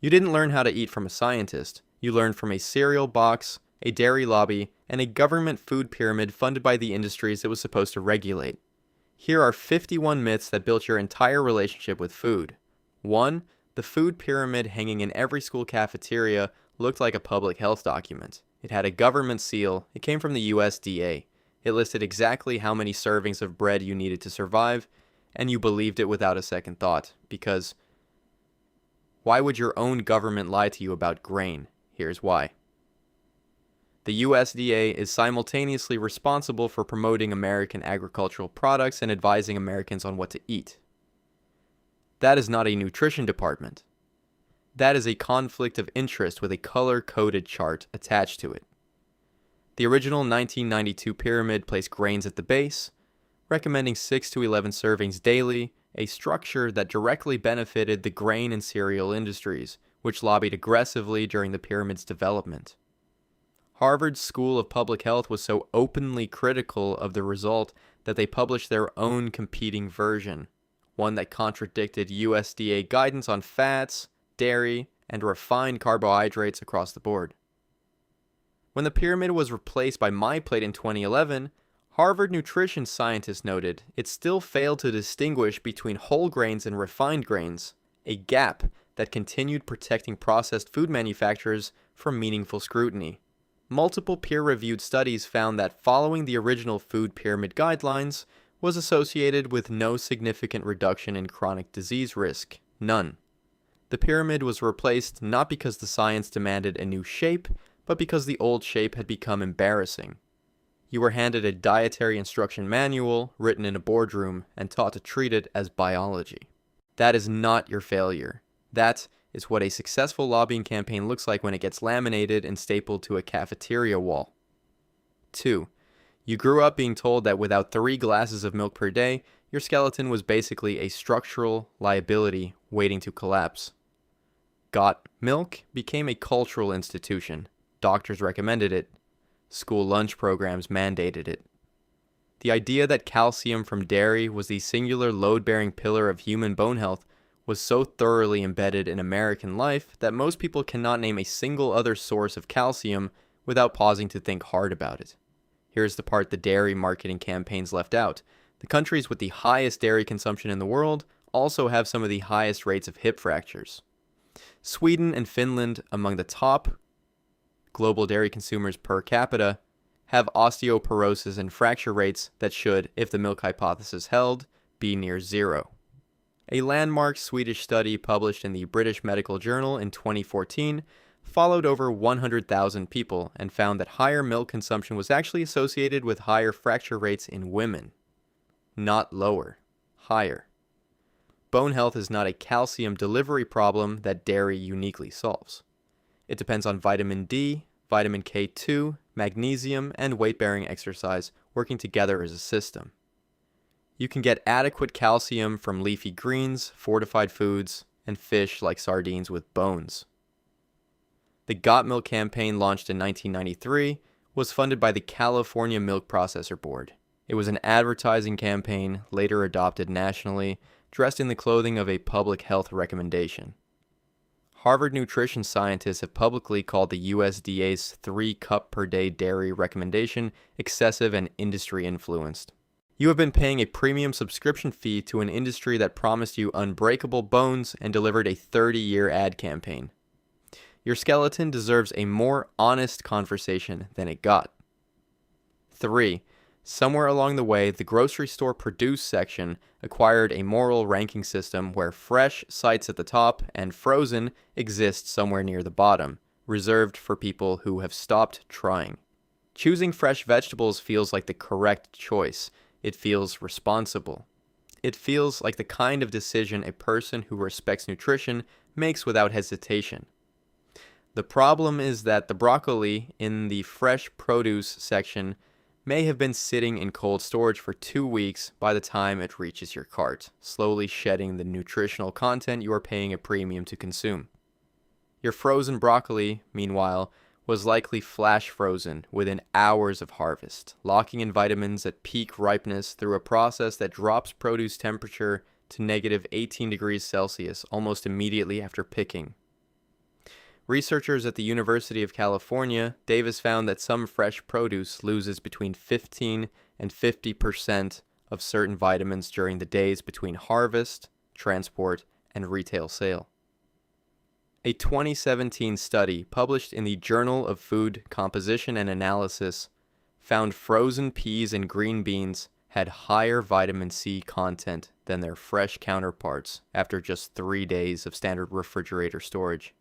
You didn't learn how to eat from a scientist. You learned from a cereal box, a dairy lobby, and a government food pyramid funded by the industries it was supposed to regulate. Here are 51 myths that built your entire relationship with food. 1. The food pyramid hanging in every school cafeteria looked like a public health document. It had a government seal. It came from the USDA. It listed exactly how many servings of bread you needed to survive, and you believed it without a second thought, because why would your own government lie to you about grain? Here's why. The USDA is simultaneously responsible for promoting American agricultural products and advising Americans on what to eat. That is not a nutrition department. That is a conflict of interest with a color-coded chart attached to it. The original 1992 pyramid placed grains at the base, recommending 6 to 11 servings daily, a structure that directly benefited the grain and cereal industries, which lobbied aggressively during the pyramid's development. Harvard's School of Public Health was so openly critical of the result that they published their own competing version, one that contradicted USDA guidance on fats, dairy, and refined carbohydrates across the board. When the pyramid was replaced by MyPlate in 2011, Harvard nutrition scientists noted it still failed to distinguish between whole grains and refined grains, a gap that continued protecting processed food manufacturers from meaningful scrutiny. Multiple peer-reviewed studies found that following the original food pyramid guidelines was associated with no significant reduction in chronic disease risk, none. The pyramid was replaced not because the science demanded a new shape, but because the old shape had become embarrassing. You were handed a dietary instruction manual written in a boardroom and taught to treat it as biology. That is not your failure. That is what a successful lobbying campaign looks like when it gets laminated and stapled to a cafeteria wall. 2. You grew up being told that without 3 glasses of milk per day, your skeleton was basically a structural liability waiting to collapse. Got milk became a cultural institution. Doctors recommended it. School lunch programs mandated it. The idea that calcium from dairy was the singular load-bearing pillar of human bone health was so thoroughly embedded in American life that most people cannot name a single other source of calcium without pausing to think hard about it. Here's the part the dairy marketing campaigns left out. The countries with the highest dairy consumption in the world also have some of the highest rates of hip fractures. Sweden and Finland, among the top global dairy consumers per capita, have osteoporosis and fracture rates that should, if the milk hypothesis held, be near zero. A landmark Swedish study published in the British Medical Journal in 2014 followed over 100,000 people and found that higher milk consumption was actually associated with higher fracture rates in women. Not lower, higher. Bone health is not a calcium delivery problem that dairy uniquely solves. It depends on vitamin D, vitamin K2, magnesium, and weight-bearing exercise working together as a system. You can get adequate calcium from leafy greens, fortified foods, and fish like sardines with bones. The Got Milk campaign, launched in 1993, was funded by the California Milk Processor Board. It was an advertising campaign, later adopted nationally, dressed in the clothing of a public health recommendation. Harvard nutrition scientists have publicly called the USDA's 3-cup per day dairy recommendation excessive and industry influenced. You have been paying a premium subscription fee to an industry that promised you unbreakable bones and delivered a 30-year ad campaign. Your skeleton deserves a more honest conversation than it got. 3. Somewhere along the way, the grocery store produce section acquired a moral ranking system where fresh sites at the top and frozen exist somewhere near the bottom, reserved for people who have stopped trying. Choosing fresh vegetables feels like the correct choice. It feels responsible. It feels like the kind of decision a person who respects nutrition makes without hesitation. The problem is that the broccoli in the fresh produce section may have been sitting in cold storage for 2 weeks by the time it reaches your cart, slowly shedding the nutritional content you are paying a premium to consume. Your frozen broccoli, meanwhile, was likely flash frozen within hours of harvest, locking in vitamins at peak ripeness through a process that drops produce temperature to -18 degrees Celsius almost immediately after picking. Researchers at the University of California, Davis found that some fresh produce loses between 15 and 50% of certain vitamins during the days between harvest, transport, and retail sale. A 2017 study published in the Journal of Food Composition and Analysis found frozen peas and green beans had higher vitamin C content than their fresh counterparts after just 3 days of standard refrigerator storage.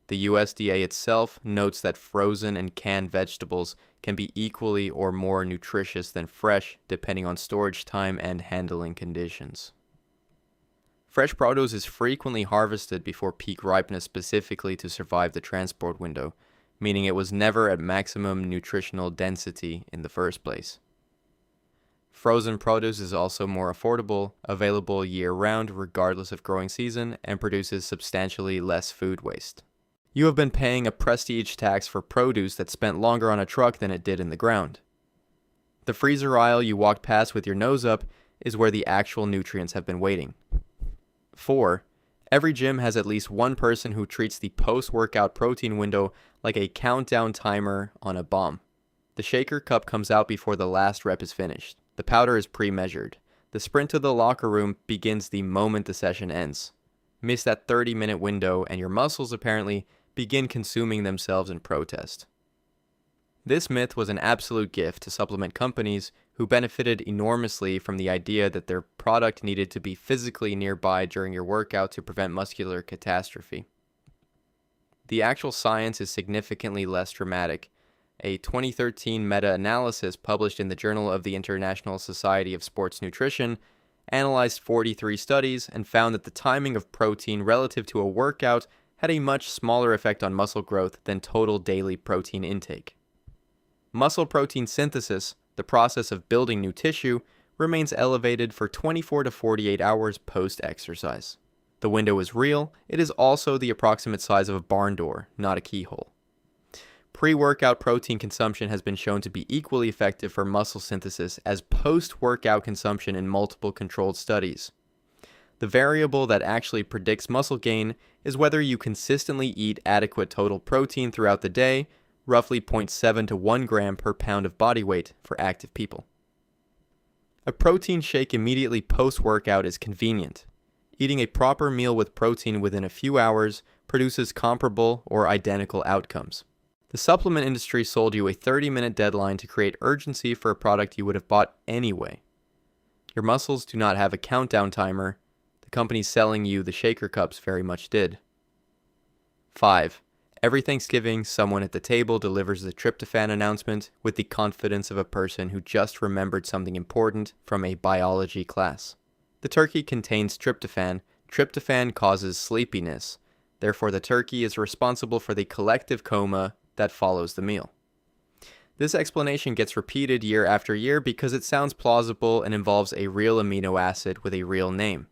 The USDA itself notes that frozen and canned vegetables can be equally or more nutritious than fresh depending on storage time and handling conditions. Fresh produce is frequently harvested before peak ripeness specifically to survive the transport window, meaning it was never at maximum nutritional density in the first place. Frozen produce is also more affordable, available year-round regardless of growing season, and produces substantially less food waste. You have been paying a prestige tax for produce that spent longer on a truck than it did in the ground. The freezer aisle you walked past with your nose up is where the actual nutrients have been waiting. 4. Every gym has at least one person who treats the post-workout protein window like a countdown timer on a bomb. The shaker cup comes out before the last rep is finished. The powder is pre-measured. The sprint to the locker room begins the moment the session ends. Miss that 30-minute window and your muscles apparently begin consuming themselves in protest. This myth was an absolute gift to supplement companies who benefited enormously from the idea that their product needed to be physically nearby during your workout to prevent muscular catastrophe. The actual science is significantly less dramatic. A 2013 meta-analysis published in the Journal of the International Society of Sports Nutrition analyzed 43 studies and found that the timing of protein relative to a workout had a much smaller effect on muscle growth than total daily protein intake. Muscle protein synthesis, the process of building new tissue, remains elevated for 24 to 48 hours post-exercise. The window is real. It is also the approximate size of a barn door, not a keyhole. Pre-workout protein consumption has been shown to be equally effective for muscle synthesis as post-workout consumption in multiple controlled studies. The variable that actually predicts muscle gain is whether you consistently eat adequate total protein throughout the day, roughly 0.7 to 1 gram per pound of body weight for active people. A protein shake immediately post-workout is convenient. Eating a proper meal with protein within a few hours produces comparable or identical outcomes. The supplement industry sold you a 30-minute deadline to create urgency for a product you would have bought anyway. Your muscles do not have a countdown timer. The company selling you the shaker cups very much did. 5. Every Thanksgiving, someone at the table delivers the tryptophan announcement with the confidence of a person who just remembered something important from a biology class. The turkey contains tryptophan. Tryptophan causes sleepiness. Therefore, the turkey is responsible for the collective coma that follows the meal. This explanation gets repeated year after year because it sounds plausible and involves a real amino acid with a real name.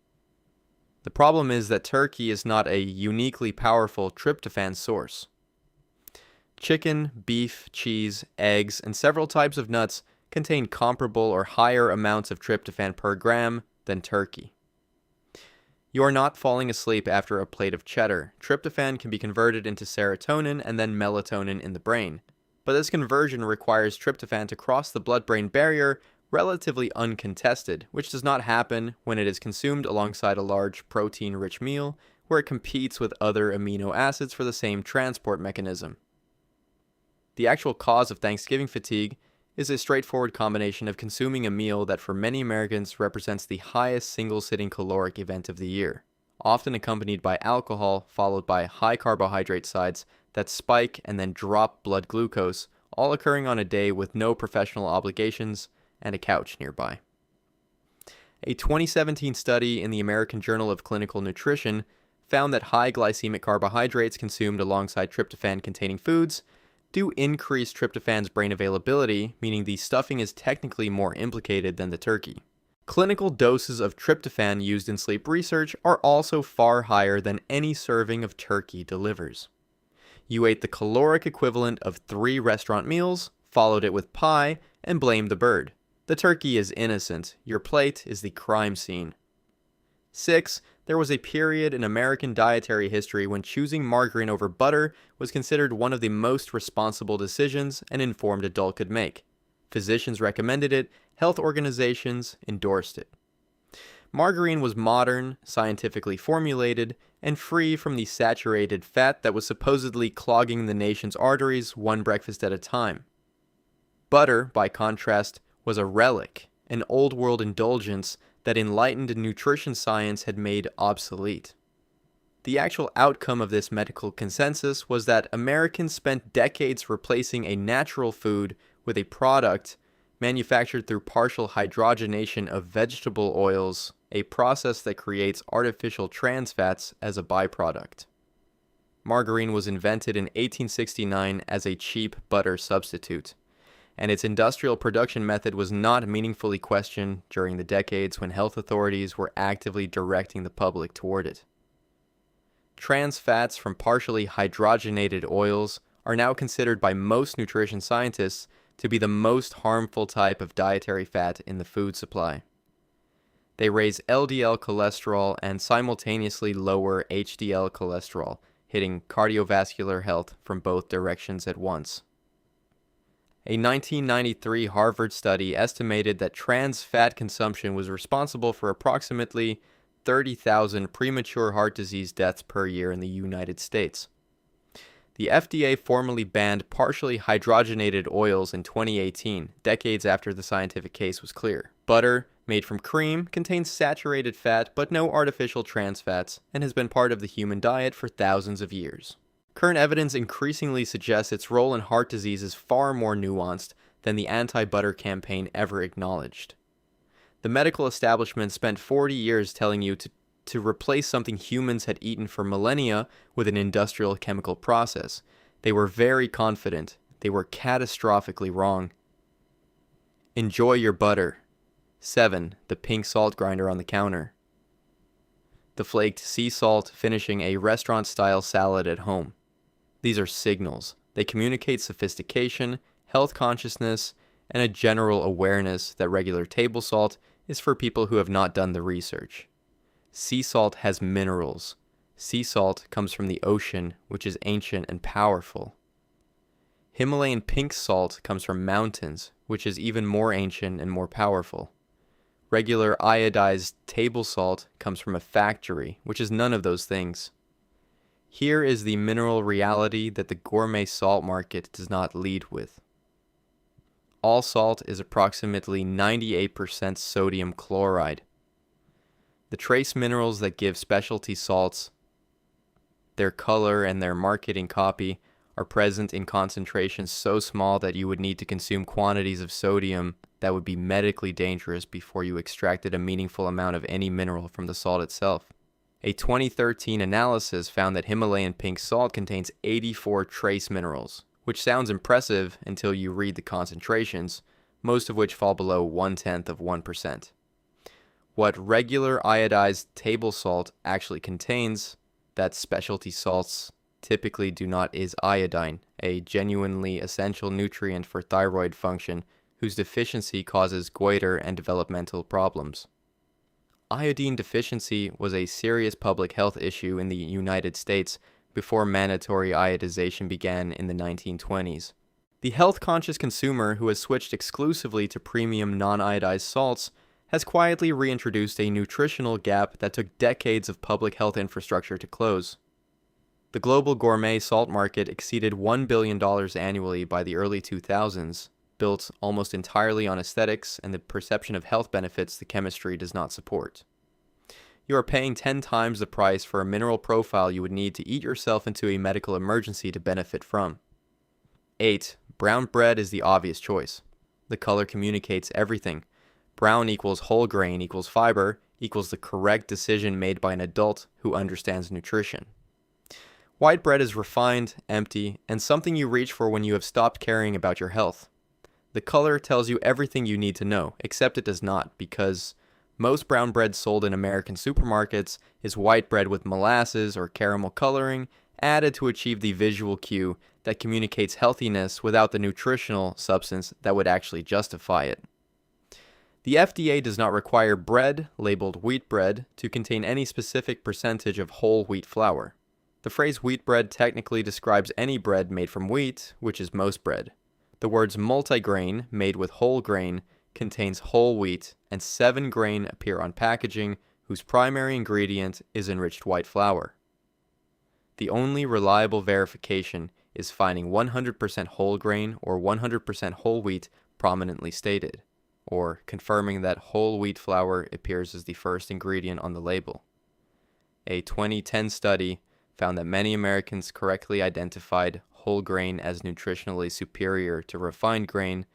The problem is that turkey is not a uniquely powerful tryptophan source. Chicken, beef, cheese, eggs, and several types of nuts contain comparable or higher amounts of tryptophan per gram than turkey. You are not falling asleep after a plate of cheddar. Tryptophan can be converted into serotonin and then melatonin in the brain. But this conversion requires tryptophan to cross the blood-brain barrier relatively uncontested, which does not happen when it is consumed alongside a large protein-rich meal where it competes with other amino acids for the same transport mechanism. The actual cause of Thanksgiving fatigue is a straightforward combination of consuming a meal that for many Americans represents the highest single-sitting caloric event of the year, often accompanied by alcohol followed by high carbohydrate sides that spike and then drop blood glucose, all occurring on a day with no professional obligations and a couch nearby. A 2017 study in the American Journal of Clinical Nutrition found that high glycemic carbohydrates consumed alongside tryptophan-containing foods do increase tryptophan's brain availability, meaning the stuffing is technically more implicated than the turkey. Clinical doses of tryptophan used in sleep research are also far higher than any serving of turkey delivers. You ate the caloric equivalent of 3 restaurant meals, followed it with pie, and blamed the bird. The turkey is innocent. Your plate is the crime scene. 6. There was a period in American dietary history when choosing margarine over butter was considered one of the most responsible decisions an informed adult could make. Physicians recommended it, health organizations endorsed it. Margarine was modern, scientifically formulated, and free from the saturated fat that was supposedly clogging the nation's arteries one breakfast at a time. Butter, by contrast, was a relic, an old-world indulgence that enlightened nutrition science had made obsolete. The actual outcome of this medical consensus was that Americans spent decades replacing a natural food with a product manufactured through partial hydrogenation of vegetable oils, a process that creates artificial trans fats as a byproduct. Margarine was invented in 1869 as a cheap butter substitute, and its industrial production method was not meaningfully questioned during the decades when health authorities were actively directing the public toward it. Trans fats from partially hydrogenated oils are now considered by most nutrition scientists to be the most harmful type of dietary fat in the food supply. They raise LDL cholesterol and simultaneously lower HDL cholesterol, hitting cardiovascular health from both directions at once. A 1993 Harvard study estimated that trans fat consumption was responsible for approximately 30,000 premature heart disease deaths per year in the United States. The FDA formally banned partially hydrogenated oils in 2018, decades after the scientific case was clear. Butter, made from cream, contains saturated fat but no artificial trans fats, and has been part of the human diet for thousands of years. Current evidence increasingly suggests its role in heart disease is far more nuanced than the anti-butter campaign ever acknowledged. The medical establishment spent 40 years telling you to replace something humans had eaten for millennia with an industrial chemical process. They were very confident. They were catastrophically wrong. Enjoy your butter. 7. The pink salt grinder on the counter. The flaked sea salt finishing a restaurant-style salad at home. These are signals. They communicate sophistication, health consciousness, and a general awareness that regular table salt is for people who have not done the research. Sea salt has minerals. Sea salt comes from the ocean, which is ancient and powerful. Himalayan pink salt comes from mountains, which is even more ancient and more powerful. Regular iodized table salt comes from a factory, which is none of those things. Here is the mineral reality that the gourmet salt market does not lead with. All salt is approximately 98% sodium chloride. The trace minerals that give specialty salts their color and their marketing copy are present in concentrations so small that you would need to consume quantities of sodium that would be medically dangerous before you extracted a meaningful amount of any mineral from the salt itself. A 2013 analysis found that Himalayan pink salt contains 84 trace minerals, which sounds impressive until you read the concentrations, most of which fall below 0.1%. What regular iodized table salt actually contains, that specialty salts typically do not, is iodine, a genuinely essential nutrient for thyroid function whose deficiency causes goiter and developmental problems. Iodine deficiency was a serious public health issue in the United States before mandatory iodization began in the 1920s. The health-conscious consumer who has switched exclusively to premium non-iodized salts has quietly reintroduced a nutritional gap that took decades of public health infrastructure to close. The global gourmet salt market exceeded $1 billion annually by the early 2000s, built almost entirely on aesthetics and the perception of health benefits the chemistry does not support. You are paying 10 times the price for a mineral profile you would need to eat yourself into a medical emergency to benefit from. 8. Brown bread is the obvious choice. The color communicates everything. Brown equals whole grain equals fiber equals the correct decision made by an adult who understands nutrition. White bread is refined, empty, and something you reach for when you have stopped caring about your health. The color tells you everything you need to know, except it does not, because most brown bread sold in American supermarkets is white bread with molasses or caramel coloring added to achieve the visual cue that communicates healthiness without the nutritional substance that would actually justify it. The FDA does not require bread labeled wheat bread to contain any specific percentage of whole wheat flour. The phrase wheat bread technically describes any bread made from wheat, which is most bread. The words multigrain, made with whole grain, contains whole wheat, and 7 grain appear on packaging whose primary ingredient is enriched white flour. The only reliable verification is finding 100% whole grain or 100% whole wheat prominently stated, or confirming that whole wheat flour appears as the first ingredient on the label. A 2010 study found that many Americans correctly identified whole grain as nutritionally superior to refined grain,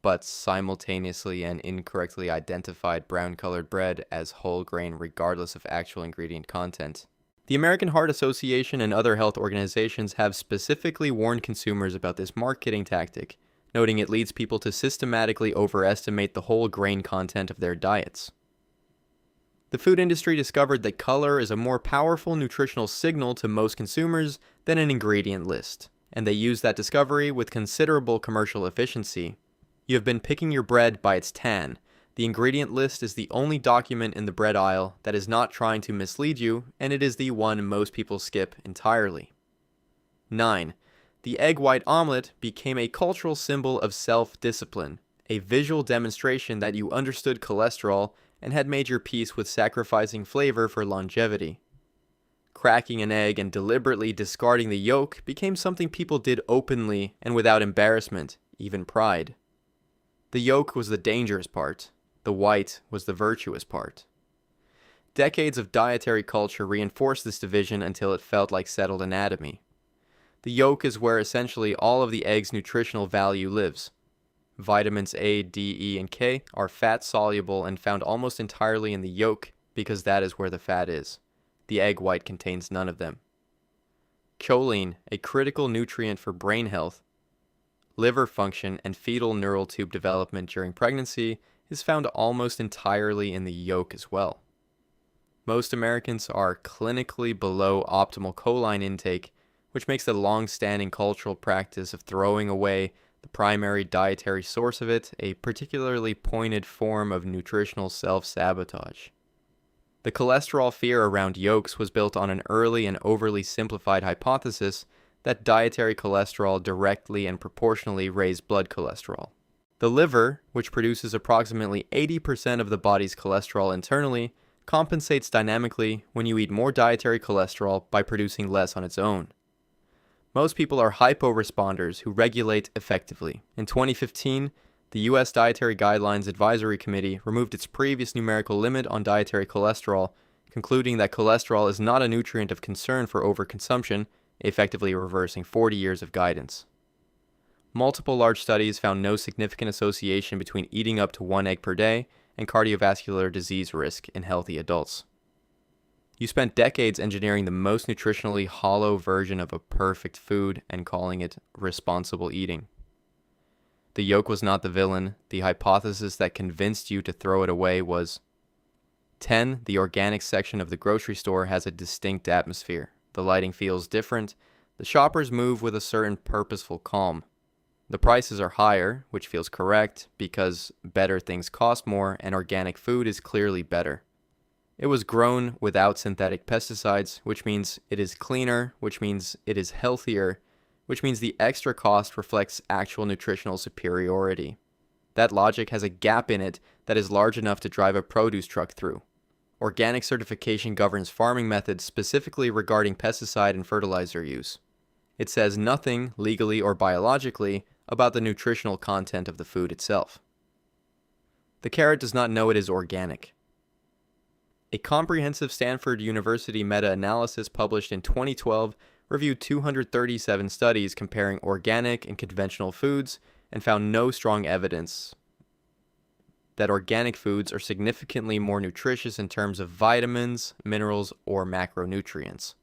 but simultaneously and incorrectly identified brown-colored bread as whole grain regardless of actual ingredient content. The American Heart Association and other health organizations have specifically warned consumers about this marketing tactic, noting it leads people to systematically overestimate the whole grain content of their diets. The food industry discovered that color is a more powerful nutritional signal to most consumers than an ingredient list, and they use that discovery with considerable commercial efficiency. You have been picking your bread by its tan. The ingredient list is the only document in the bread aisle that is not trying to mislead you, and it is the one most people skip entirely. 9. The egg white omelet became a cultural symbol of self-discipline, a visual demonstration that you understood cholesterol and had made your peace with sacrificing flavor for longevity. Cracking an egg and deliberately discarding the yolk became something people did openly and without embarrassment, even pride. The yolk was the dangerous part. The white was the virtuous part. Decades of dietary culture reinforced this division until it felt like settled anatomy. The yolk is where essentially all of the egg's nutritional value lives. Vitamins A, D, E, and K are fat-soluble and found almost entirely in the yolk because that is where the fat is. The egg white contains none of them. Choline, a critical nutrient for brain health, liver function, and fetal neural tube development during pregnancy, is found almost entirely in the yolk as well. Most Americans are clinically below optimal choline intake, which makes the long-standing cultural practice of throwing away the primary dietary source of it a particularly pointed form of nutritional self-sabotage. The cholesterol fear around yolks was built on an early and overly simplified hypothesis that dietary cholesterol directly and proportionally raised blood cholesterol. The liver, which produces approximately 80% of the body's cholesterol internally, compensates dynamically when you eat more dietary cholesterol by producing less on its own. Most people are hypo-responders who regulate effectively. In 2015, the U.S. Dietary Guidelines Advisory Committee removed its previous numerical limit on dietary cholesterol, concluding that cholesterol is not a nutrient of concern for overconsumption, effectively reversing 40 years of guidance. Multiple large studies found no significant association between eating up to 1 egg per day and cardiovascular disease risk in healthy adults. You spent decades engineering the most nutritionally hollow version of a perfect food and calling it responsible eating. The yolk was not the villain. The hypothesis that convinced you to throw it away was 10. The organic section of the grocery store has a distinct atmosphere. The lighting feels different. The shoppers move with a certain purposeful calm. The prices are higher, which feels correct, because better things cost more and organic food is clearly better. It was grown without synthetic pesticides, which means it is cleaner, which means it is healthier, which means the extra cost reflects actual nutritional superiority. That logic has a gap in it that is large enough to drive a produce truck through. Organic certification governs farming methods specifically regarding pesticide and fertilizer use. It says nothing, legally or biologically, about the nutritional content of the food itself. The carrot does not know it is organic. A comprehensive Stanford University meta-analysis published in 2012 reviewed 237 studies comparing organic and conventional foods and found no strong evidence that organic foods are significantly more nutritious in terms of vitamins, minerals, or macronutrients.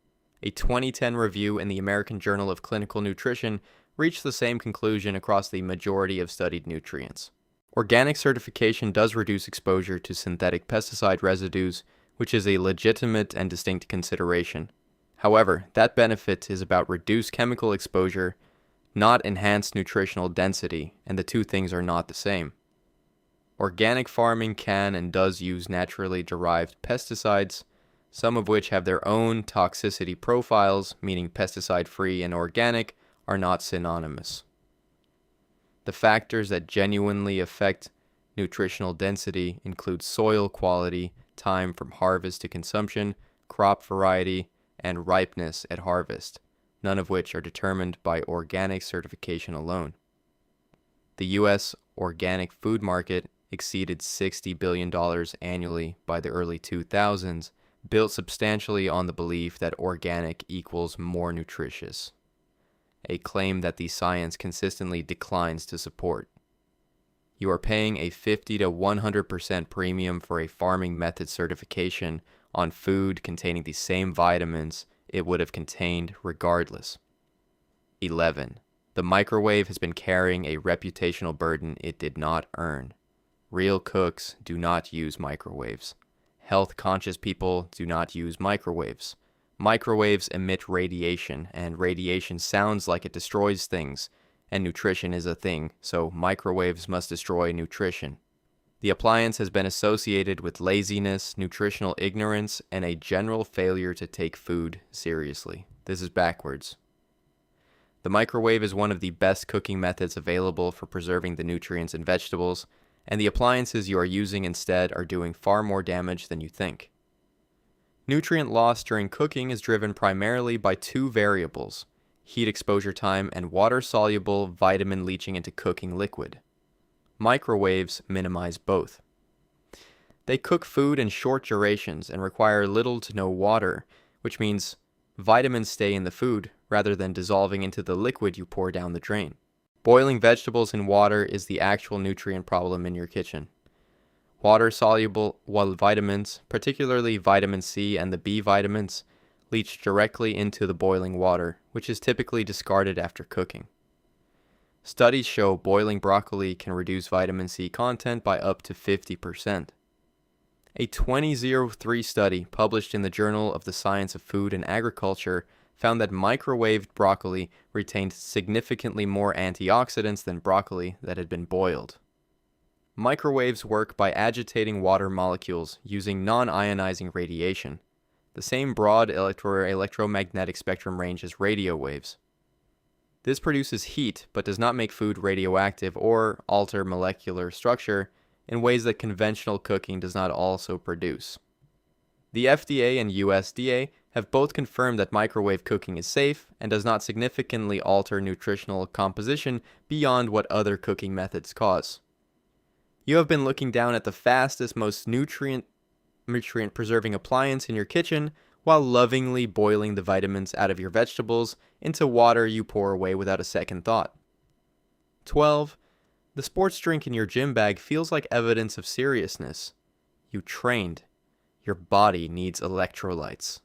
A 2010 review in the American Journal of Clinical Nutrition reached the same conclusion across the majority of studied nutrients. Organic certification does reduce exposure to synthetic pesticide residues, which is a legitimate and distinct consideration. However, that benefit is about reduced chemical exposure, not enhanced nutritional density, and the two things are not the same. Organic farming can and does use naturally derived pesticides, some of which have their own toxicity profiles, meaning pesticide-free and organic are not synonymous. The factors that genuinely affect nutritional density include soil quality, time from harvest to consumption, crop variety, and ripeness at harvest, none of which are determined by organic certification alone. The U.S. organic food market exceeded $60 billion annually by the early 2000s, built substantially on the belief that organic equals more nutritious, a claim that the science consistently declines to support. You are paying a 50 to 100% premium for a farming method certification on food containing the same vitamins it would have contained regardless. 11. The microwave has been carrying a reputational burden it did not earn. Real cooks do not use microwaves. Health-conscious people do not use microwaves. Microwaves emit radiation, and radiation sounds like it destroys things, and nutrition is a thing, so microwaves must destroy nutrition. The appliance has been associated with laziness, nutritional ignorance, and a general failure to take food seriously. This is backwards. The microwave is one of the best cooking methods available for preserving the nutrients in vegetables, and the appliances you are using instead are doing far more damage than you think. Nutrient loss during cooking is driven primarily by two variables: heat exposure time and water-soluble vitamin leaching into cooking liquid. Microwaves minimize both. They cook food in short durations and require little to no water, which means vitamins stay in the food rather than dissolving into the liquid you pour down the drain. Boiling vegetables in water is the actual nutrient problem in your kitchen. Water-soluble vitamins, particularly vitamin C and the B vitamins, leach directly into the boiling water, which is typically discarded after cooking. Studies show boiling broccoli can reduce vitamin C content by up to 50%. A 2003 study published in the Journal of the Science of Food and Agriculture found that microwaved broccoli retained significantly more antioxidants than broccoli that had been boiled. Microwaves work by agitating water molecules using non-ionizing radiation, the same broad electromagnetic spectrum range as radio waves. This produces heat but does not make food radioactive or alter molecular structure in ways that conventional cooking does not also produce. The FDA and USDA have both confirmed that microwave cooking is safe and does not significantly alter nutritional composition beyond what other cooking methods cause. You have been looking down at the fastest, most nutrient-preserving appliance in your kitchen while lovingly boiling the vitamins out of your vegetables into water you pour away without a second thought. 12. The sports drink in your gym bag feels like evidence of seriousness. You trained. Your body needs electrolytes.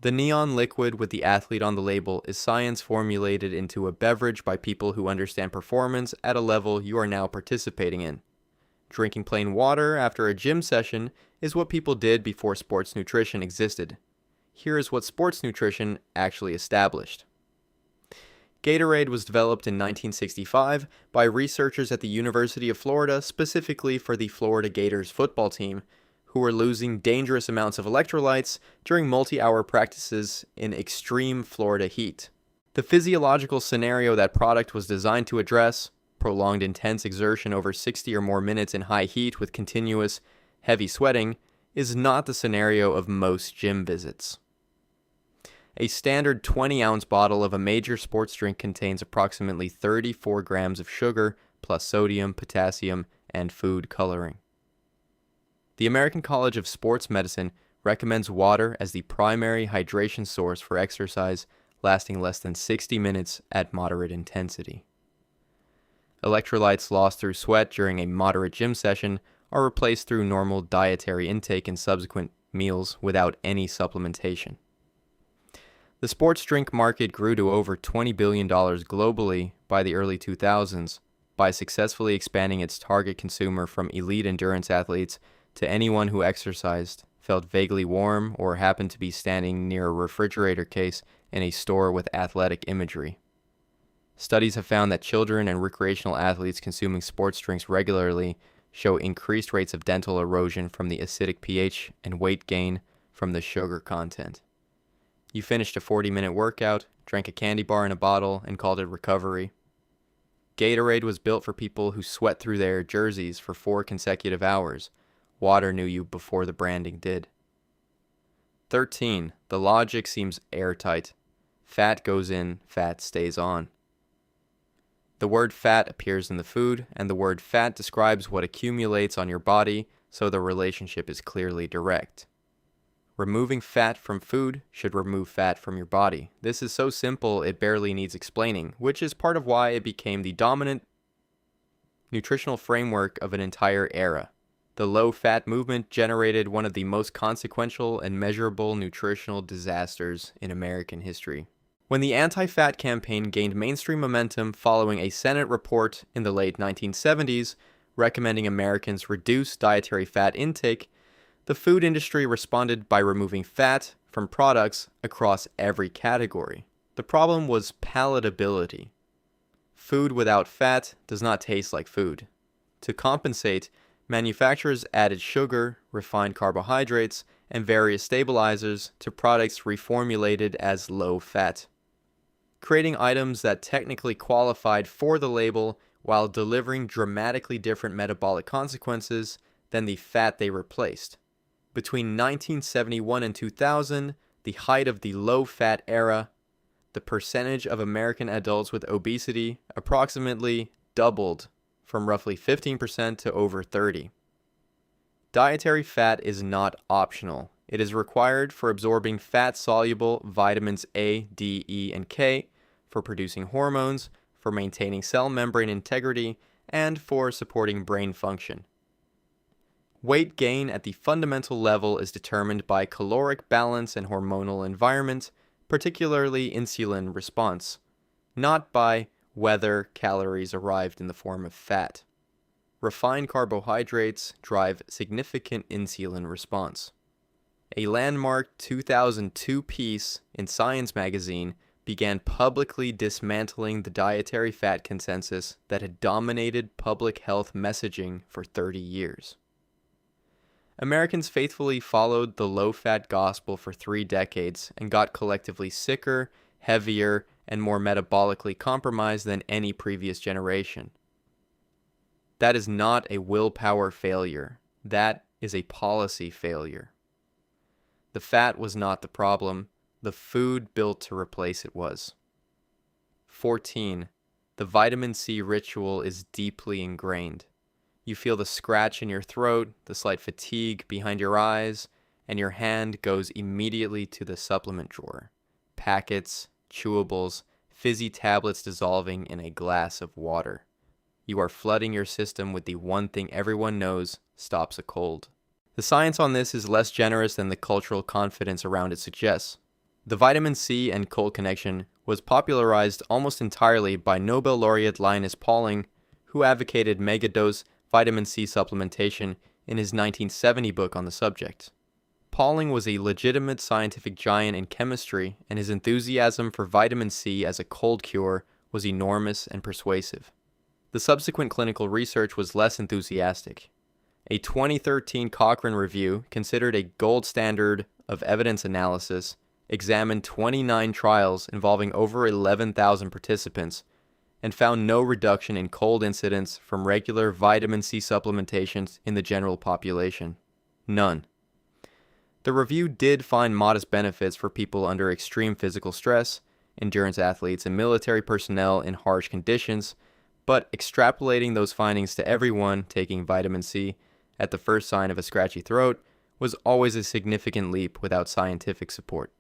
The neon liquid with the athlete on the label is science formulated into a beverage by people who understand performance at a level you are now participating in. Drinking plain water after a gym session is what people did before sports nutrition existed. Here is what sports nutrition actually established. Gatorade was developed in 1965 by researchers at the University of Florida specifically for the Florida Gators football team, who were losing dangerous amounts of electrolytes during multi-hour practices in extreme Florida heat. The physiological scenario that product was designed to address, prolonged intense exertion over 60 or more minutes in high heat with continuous, heavy sweating, is not the scenario of most gym visits. A standard 20-ounce bottle of a major sports drink contains approximately 34 grams of sugar plus sodium, potassium, and food coloring. The American College of Sports Medicine recommends water as the primary hydration source for exercise lasting less than 60 minutes at moderate intensity. Electrolytes lost through sweat during a moderate gym session are replaced through normal dietary intake and subsequent meals without any supplementation. The sports drink market grew to over $20 billion globally by the early 2000s by successfully expanding its target consumer from elite endurance athletes to anyone who exercised, felt vaguely warm, or happened to be standing near a refrigerator case in a store with athletic imagery. Studies have found that children and recreational athletes consuming sports drinks regularly show increased rates of dental erosion from the acidic pH and weight gain from the sugar content. You finished a 40-minute workout, drank a candy bar in a bottle, and called it recovery. Gatorade was built for people who sweat through their jerseys for 4 consecutive hours. Water knew you before the branding did. 13. The logic seems airtight. Fat goes in, fat stays on. The word fat appears in the food, and the word fat describes what accumulates on your body, so the relationship is clearly direct. Removing fat from food should remove fat from your body. This is so simple it barely needs explaining, which is part of why it became the dominant nutritional framework of an entire era. The low-fat movement generated one of the most consequential and measurable nutritional disasters in American history. When the anti-fat campaign gained mainstream momentum following a Senate report in the late 1970s recommending Americans reduce dietary fat intake, the food industry responded by removing fat from products across every category. The problem was palatability. Food without fat does not taste like food. To compensate, manufacturers added sugar, refined carbohydrates, and various stabilizers to products reformulated as low-fat, creating items that technically qualified for the label while delivering dramatically different metabolic consequences than the fat they replaced. Between 1971 and 2000, the height of the low-fat era, the percentage of American adults with obesity approximately doubled from roughly 15% to over 30%. Dietary fat is not optional. It is required for absorbing fat-soluble vitamins A, D, E, and K, for producing hormones, for maintaining cell membrane integrity, and for supporting brain function. Weight gain at the fundamental level is determined by caloric balance and hormonal environment, particularly insulin response, not by whether calories arrived in the form of fat. Refined carbohydrates drive significant insulin response. A landmark 2002 piece in Science magazine began publicly dismantling the dietary fat consensus that had dominated public health messaging for 30 years. Americans faithfully followed the low-fat gospel for 3 decades and got collectively sicker, heavier, and more metabolically compromised than any previous generation. That is not a willpower failure. That is a policy failure. The fat was not the problem. The food built to replace it was. 14. The vitamin C ritual is deeply ingrained. You feel the scratch in your throat, the slight fatigue behind your eyes, and your hand goes immediately to the supplement drawer. Packets, chewables, fizzy tablets dissolving in a glass of water. You are flooding your system with the one thing everyone knows stops a cold. The science on this is less generous than the cultural confidence around it suggests. The vitamin C and cold connection was popularized almost entirely by Nobel laureate Linus Pauling, who advocated megadose vitamin C supplementation in his 1970 book on the subject. Pauling was a legitimate scientific giant in chemistry, and his enthusiasm for vitamin C as a cold cure was enormous and persuasive. The subsequent clinical research was less enthusiastic. A 2013 Cochrane review, considered a gold standard of evidence analysis, examined 29 trials involving over 11,000 participants and found no reduction in cold incidence from regular vitamin C supplementations in the general population. None. The review did find modest benefits for people under extreme physical stress, endurance athletes, and military personnel in harsh conditions, but extrapolating those findings to everyone taking vitamin C at the first sign of a scratchy throat was always a significant leap without scientific support.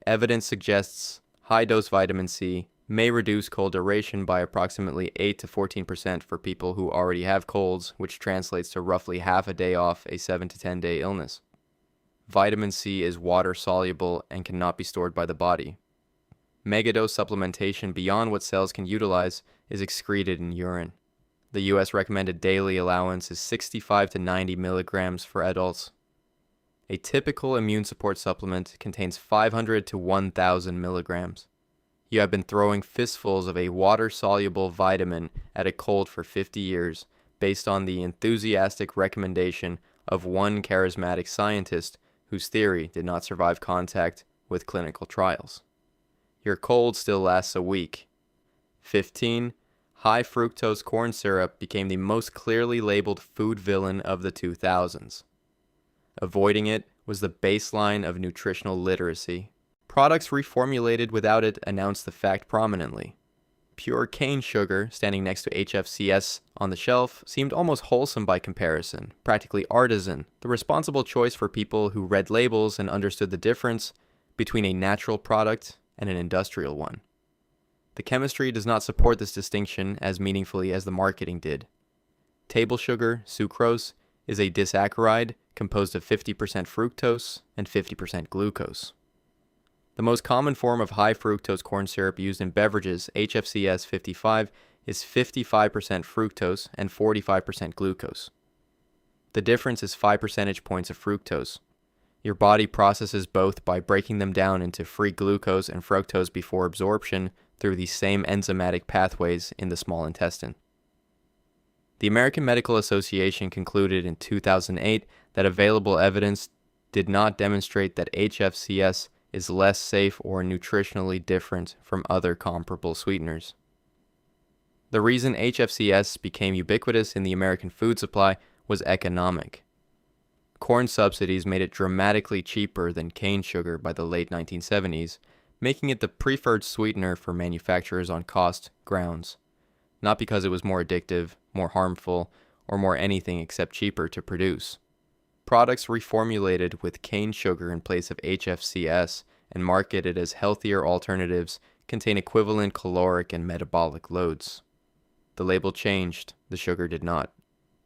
Evidence suggests high-dose vitamin C may reduce cold duration by approximately 8 to 14% for people who already have colds, which translates to roughly half a day off a 7 to 10 day illness. Vitamin C is water-soluble and cannot be stored by the body. Megadose supplementation beyond what cells can utilize is excreted in urine. The U.S. recommended daily allowance is 65 to 90 milligrams for adults. A typical immune support supplement contains 500 to 1,000 milligrams. You have been throwing fistfuls of a water-soluble vitamin at a cold for 50 years, based on the enthusiastic recommendation of one charismatic scientist whose theory did not survive contact with clinical trials. Your cold still lasts a week. 15. High fructose corn syrup became the most clearly labeled food villain of the 2000s. Avoiding it was the baseline of nutritional literacy. Products reformulated without it announced the fact prominently. Pure cane sugar, standing next to HFCS on the shelf, seemed almost wholesome by comparison, practically artisan, the responsible choice for people who read labels and understood the difference between a natural product and an industrial one. The chemistry does not support this distinction as meaningfully as the marketing did. Table sugar, sucrose, is a disaccharide composed of 50% fructose and 50% glucose. The most common form of high fructose corn syrup used in beverages, HFCS 55, is 55% fructose and 45% glucose. The difference is 5 percentage points of fructose. Your body processes both by breaking them down into free glucose and fructose before absorption through the same enzymatic pathways in the small intestine. The American Medical Association concluded in 2008 that available evidence did not demonstrate that HFCS is less safe or nutritionally different from other comparable sweeteners. The reason HFCS became ubiquitous in the American food supply was economic. Corn subsidies made it dramatically cheaper than cane sugar by the late 1970s, making it the preferred sweetener for manufacturers on cost grounds, not because it was more addictive, more harmful, or more anything except cheaper to produce. Products reformulated with cane sugar in place of HFCS and marketed as healthier alternatives contain equivalent caloric and metabolic loads. The label changed, the sugar did not.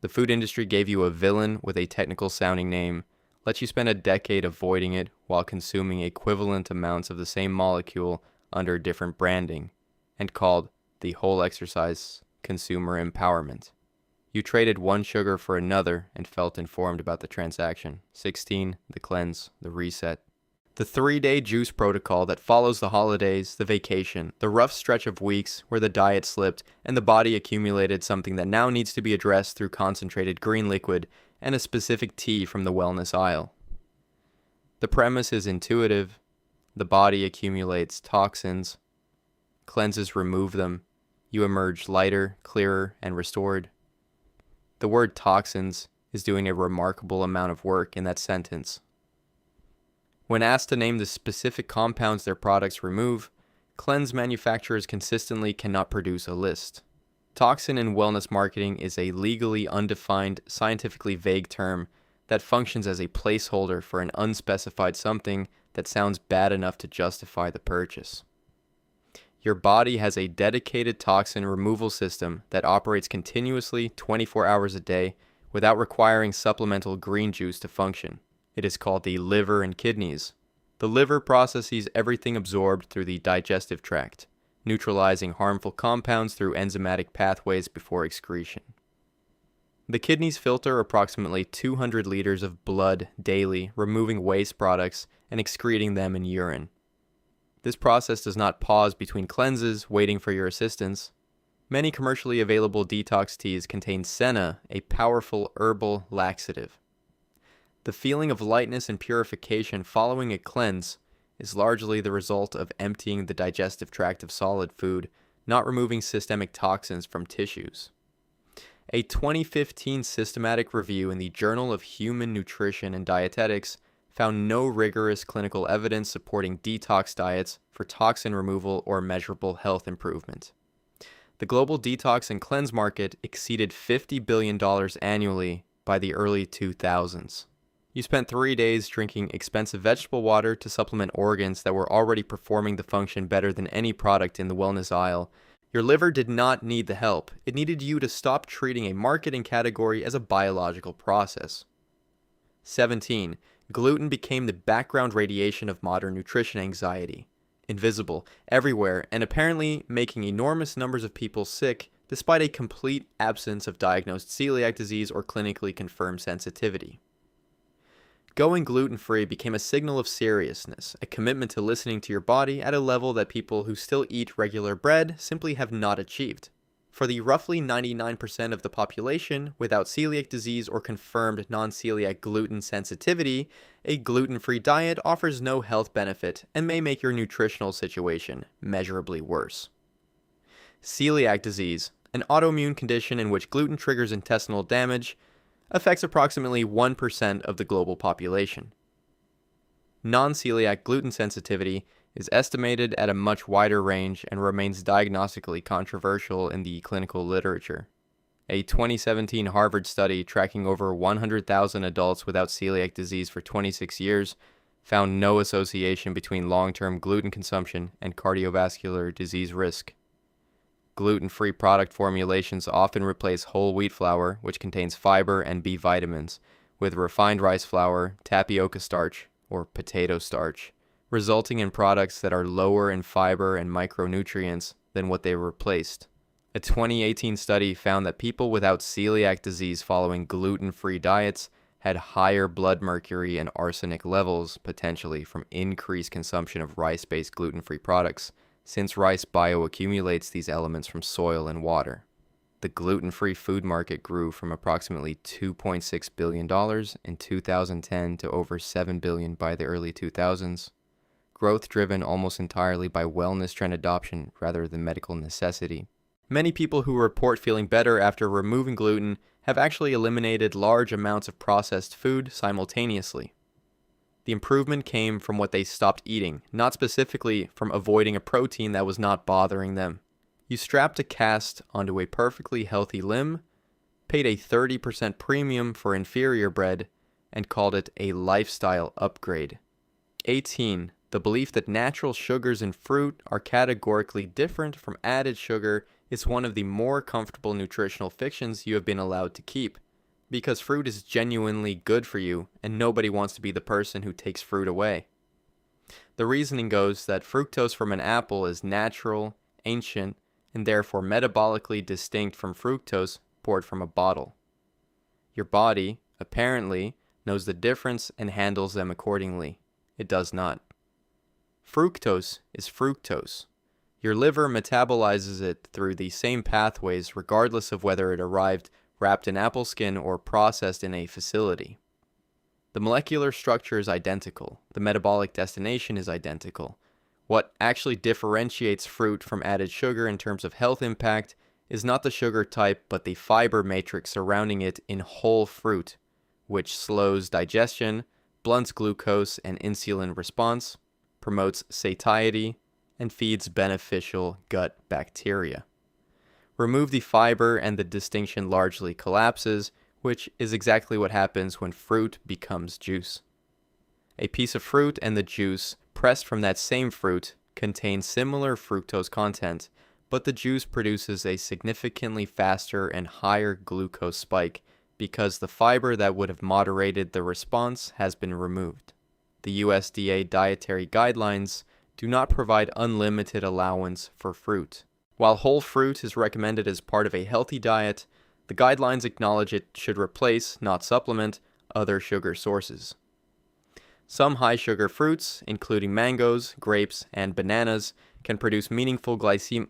The food industry gave you a villain with a technical sounding name, let you spend a decade avoiding it while consuming equivalent amounts of the same molecule under different branding, and called the whole exercise consumer empowerment. You traded one sugar for another and felt informed about the transaction. 16. The cleanse, the reset. The 3-day juice protocol that follows the holidays, the vacation, the rough stretch of weeks where the diet slipped and the body accumulated something that now needs to be addressed through concentrated green liquid and a specific tea from the wellness aisle. The premise is intuitive. The body accumulates toxins. Cleanses remove them. You emerge lighter, clearer, and restored. The word toxins is doing a remarkable amount of work in that sentence. When asked to name the specific compounds their products remove, cleanse manufacturers consistently cannot produce a list. Toxin in wellness marketing is a legally undefined, scientifically vague term that functions as a placeholder for an unspecified something that sounds bad enough to justify the purchase. Your body has a dedicated toxin removal system that operates continuously 24 hours a day without requiring supplemental green juice to function. It is called the liver and kidneys. The liver processes everything absorbed through the digestive tract, neutralizing harmful compounds through enzymatic pathways before excretion. The kidneys filter approximately 200 liters of blood daily, removing waste products and excreting them in urine. This process does not pause between cleanses, waiting for your assistance. Many commercially available detox teas contain senna, a powerful herbal laxative. The feeling of lightness and purification following a cleanse is largely the result of emptying the digestive tract of solid food, not removing systemic toxins from tissues. A 2015 systematic review in the Journal of Human Nutrition and Dietetics found no rigorous clinical evidence supporting detox diets for toxin removal or measurable health improvement. The global detox and cleanse market exceeded $50 billion annually by the early 2000s. You spent 3 days drinking expensive vegetable water to supplement organs that were already performing the function better than any product in the wellness aisle. Your liver did not need the help. It needed you to stop treating a marketing category as a biological process. 17. Gluten became the background radiation of modern nutrition anxiety. Invisible, everywhere, and apparently making enormous numbers of people sick despite a complete absence of diagnosed celiac disease or clinically confirmed sensitivity. Going gluten-free became a signal of seriousness, a commitment to listening to your body at a level that people who still eat regular bread simply have not achieved. For the roughly 99% of the population without celiac disease or confirmed non-celiac gluten sensitivity, a gluten-free diet offers no health benefit and may make your nutritional situation measurably worse. Celiac disease, an autoimmune condition in which gluten triggers intestinal damage, affects approximately 1% of the global population. Non-celiac gluten sensitivity is estimated at a much wider range and remains diagnostically controversial in the clinical literature. A 2017 Harvard study tracking over 100,000 adults without celiac disease for 26 years found no association between long-term gluten consumption and cardiovascular disease risk. Gluten-free product formulations often replace whole wheat flour, which contains fiber and B vitamins, with refined rice flour, tapioca starch, or potato starch, resulting in products that are lower in fiber and micronutrients than what they replaced. A 2018 study found that people without celiac disease following gluten-free diets had higher blood mercury and arsenic levels, potentially from increased consumption of rice-based gluten-free products, since rice bioaccumulates these elements from soil and water. The gluten-free food market grew from approximately $2.6 billion in 2010 to over $7 billion by the early 2000s, growth driven almost entirely by wellness trend adoption rather than medical necessity. Many people who report feeling better after removing gluten have actually eliminated large amounts of processed food simultaneously. The improvement came from what they stopped eating, not specifically from avoiding a protein that was not bothering them. You strapped a cast onto a perfectly healthy limb, paid a 30% premium for inferior bread, and called it a lifestyle upgrade. 18. The belief that natural sugars in fruit are categorically different from added sugar is one of the more comfortable nutritional fictions you have been allowed to keep, because fruit is genuinely good for you and nobody wants to be the person who takes fruit away. The reasoning goes that fructose from an apple is natural, ancient, and therefore metabolically distinct from fructose poured from a bottle. Your body, apparently, knows the difference and handles them accordingly. It does not. Fructose is fructose. Your liver metabolizes it through the same pathways regardless of whether it arrived wrapped in apple skin or processed in a facility. The molecular structure is identical. The metabolic destination is identical. What actually differentiates fruit from added sugar in terms of health impact is not the sugar type but the fiber matrix surrounding it in whole fruit, which slows digestion, blunts glucose and insulin response, promotes satiety, and feeds beneficial gut bacteria. Remove the fiber and the distinction largely collapses, which is exactly what happens when fruit becomes juice. A piece of fruit and the juice pressed from that same fruit contain similar fructose content, but the juice produces a significantly faster and higher glucose spike because the fiber that would have moderated the response has been removed. The USDA dietary guidelines do not provide unlimited allowance for fruit. While whole fruit is recommended as part of a healthy diet, the guidelines acknowledge it should replace, not supplement, other sugar sources. Some high-sugar fruits, including mangoes, grapes, and bananas, can produce meaningful glycemic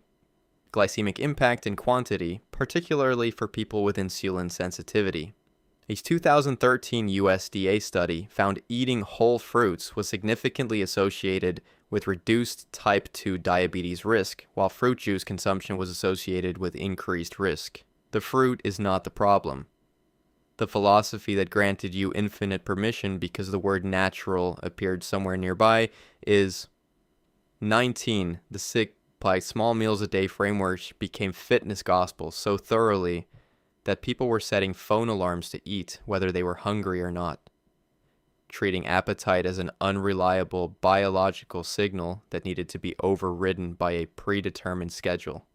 impact in quantity, particularly for people with insulin sensitivity. A 2013 USDA study found eating whole fruits was significantly associated with reduced type 2 diabetes risk, while fruit juice consumption was associated with increased risk. The fruit is not the problem. The philosophy that granted you infinite permission because the word natural appeared somewhere nearby is 19. The sick by small meals a day framework became fitness gospel so thoroughly that people were setting phone alarms to eat whether they were hungry or not, treating appetite as an unreliable biological signal that needed to be overridden by a predetermined schedule.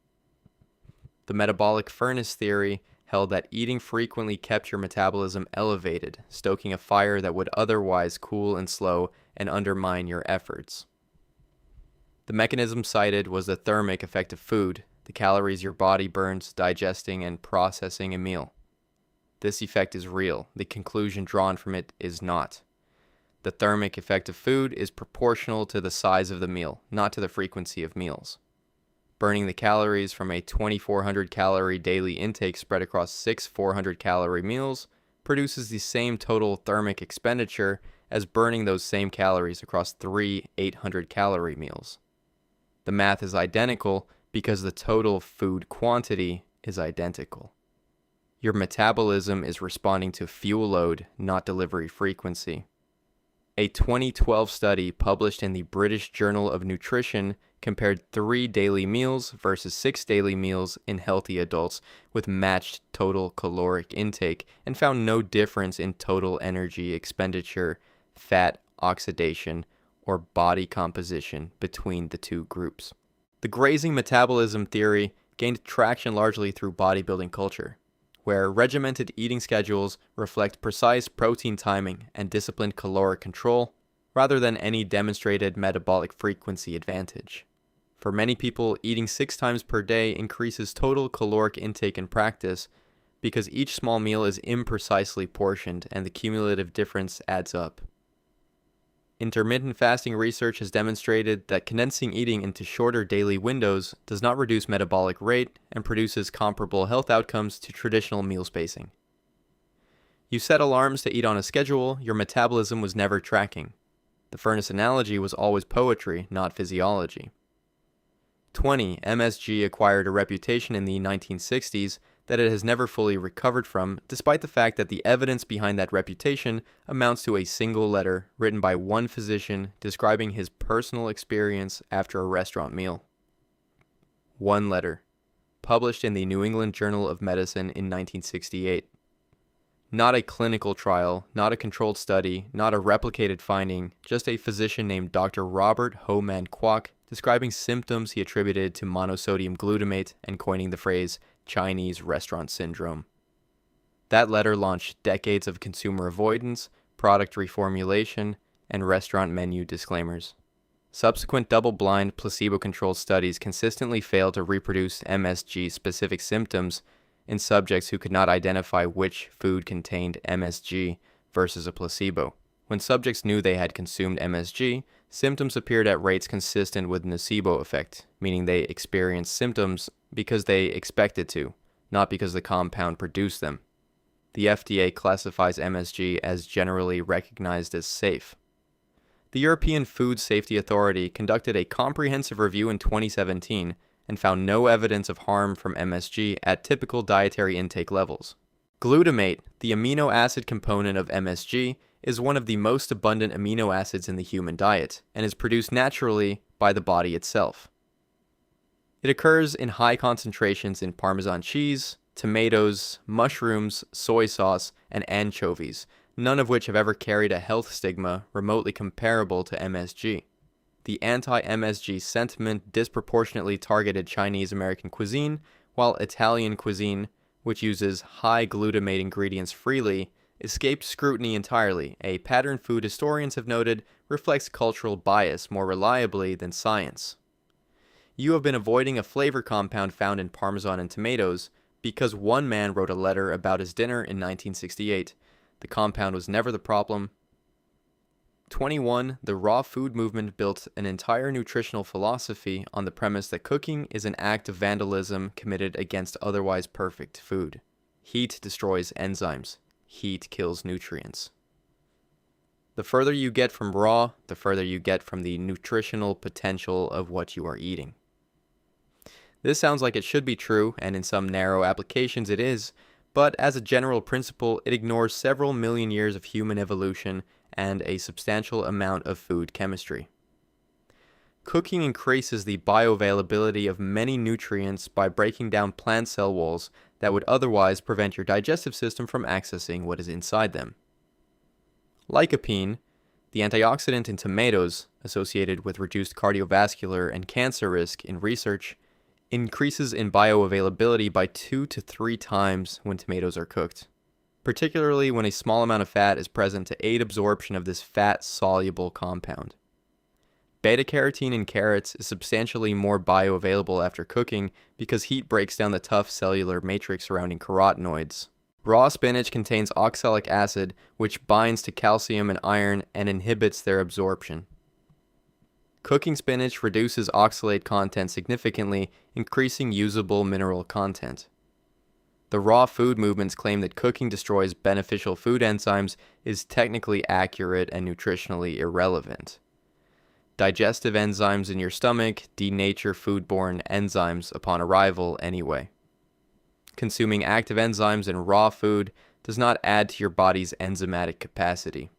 The metabolic furnace theory held that eating frequently kept your metabolism elevated, stoking a fire that would otherwise cool and slow and undermine your efforts. The mechanism cited was the thermic effect of food, the calories your body burns digesting and processing a meal. This effect is real. The conclusion drawn from it is not. The thermic effect of food is proportional to the size of the meal, not to the frequency of meals. Burning the calories from a 2,400 calorie daily intake spread across 6 400 calorie meals produces the same total thermic expenditure as burning those same calories across 3 800 calorie meals. The math is identical because the total food quantity is identical. Your metabolism is responding to fuel load, not delivery frequency. A 2012 study published in the British Journal of Nutrition compared 3 daily meals versus 6 daily meals in healthy adults with matched total caloric intake and found no difference in total energy expenditure, fat oxidation, or body composition between the two groups. The grazing metabolism theory gained traction largely through bodybuilding culture, where regimented eating schedules reflect precise protein timing and disciplined caloric control, rather than any demonstrated metabolic frequency advantage. For many people, eating 6 times per day increases total caloric intake in practice because each small meal is imprecisely portioned and the cumulative difference adds up. Intermittent fasting research has demonstrated that condensing eating into shorter daily windows does not reduce metabolic rate and produces comparable health outcomes to traditional meal spacing. You set alarms to eat on a schedule your metabolism was never tracking. The furnace analogy was always poetry, not physiology. 20. MSG acquired a reputation in the 1960s that it has never fully recovered from, despite the fact that the evidence behind that reputation amounts to a single letter written by one physician describing his personal experience after a restaurant meal. One letter, published in the New England Journal of Medicine in 1968. Not a clinical trial, not a controlled study, not a replicated finding, just a physician named Dr. Robert Homan Kwok describing symptoms he attributed to monosodium glutamate and coining the phrase Chinese restaurant syndrome. That letter launched decades of consumer avoidance, product reformulation, and restaurant menu disclaimers. Subsequent double-blind, placebo-controlled studies consistently failed to reproduce MSG-specific symptoms in subjects who could not identify which food contained MSG versus a placebo. When subjects knew they had consumed MSG, symptoms appeared at rates consistent with nocebo effect, meaning they experienced symptoms because they expected to, not because the compound produced them. The FDA classifies MSG as generally recognized as safe. The European Food Safety Authority conducted a comprehensive review in 2017 and found no evidence of harm from MSG at typical dietary intake levels. Glutamate, the amino acid component of MSG, is one of the most abundant amino acids in the human diet and is produced naturally by the body itself. It occurs in high concentrations in Parmesan cheese, tomatoes, mushrooms, soy sauce, and anchovies, none of which have ever carried a health stigma remotely comparable to MSG. The anti-MSG sentiment disproportionately targeted Chinese American cuisine, while Italian cuisine, which uses high glutamate ingredients freely, escaped scrutiny entirely. A pattern food historians have noted reflects cultural bias more reliably than science. You have been avoiding a flavor compound found in Parmesan and tomatoes because one man wrote a letter about his dinner in 1968. The compound was never the problem. 21. The raw food movement built an entire nutritional philosophy on the premise that cooking is an act of vandalism committed against otherwise perfect food. Heat destroys enzymes. Heat kills nutrients. The further you get from raw, the further you get from the nutritional potential of what you are eating. This sounds like it should be true, and in some narrow applications it is, but as a general principle, it ignores several million years of human evolution and a substantial amount of food chemistry. Cooking increases the bioavailability of many nutrients by breaking down plant cell walls that would otherwise prevent your digestive system from accessing what is inside them. Lycopene, the antioxidant in tomatoes associated with reduced cardiovascular and cancer risk in research, increases in bioavailability by 2 to 3 times when tomatoes are cooked, particularly when a small amount of fat is present to aid absorption of this fat-soluble compound. Beta-carotene in carrots is substantially more bioavailable after cooking because heat breaks down the tough cellular matrix surrounding carotenoids. Raw spinach contains oxalic acid, which binds to calcium and iron and inhibits their absorption. Cooking spinach reduces oxalate content significantly, increasing usable mineral content. The raw food movement's claim that cooking destroys beneficial food enzymes is technically accurate and nutritionally irrelevant. Digestive enzymes in your stomach denature foodborne enzymes upon arrival anyway. Consuming active enzymes in raw food does not add to your body's enzymatic capacity.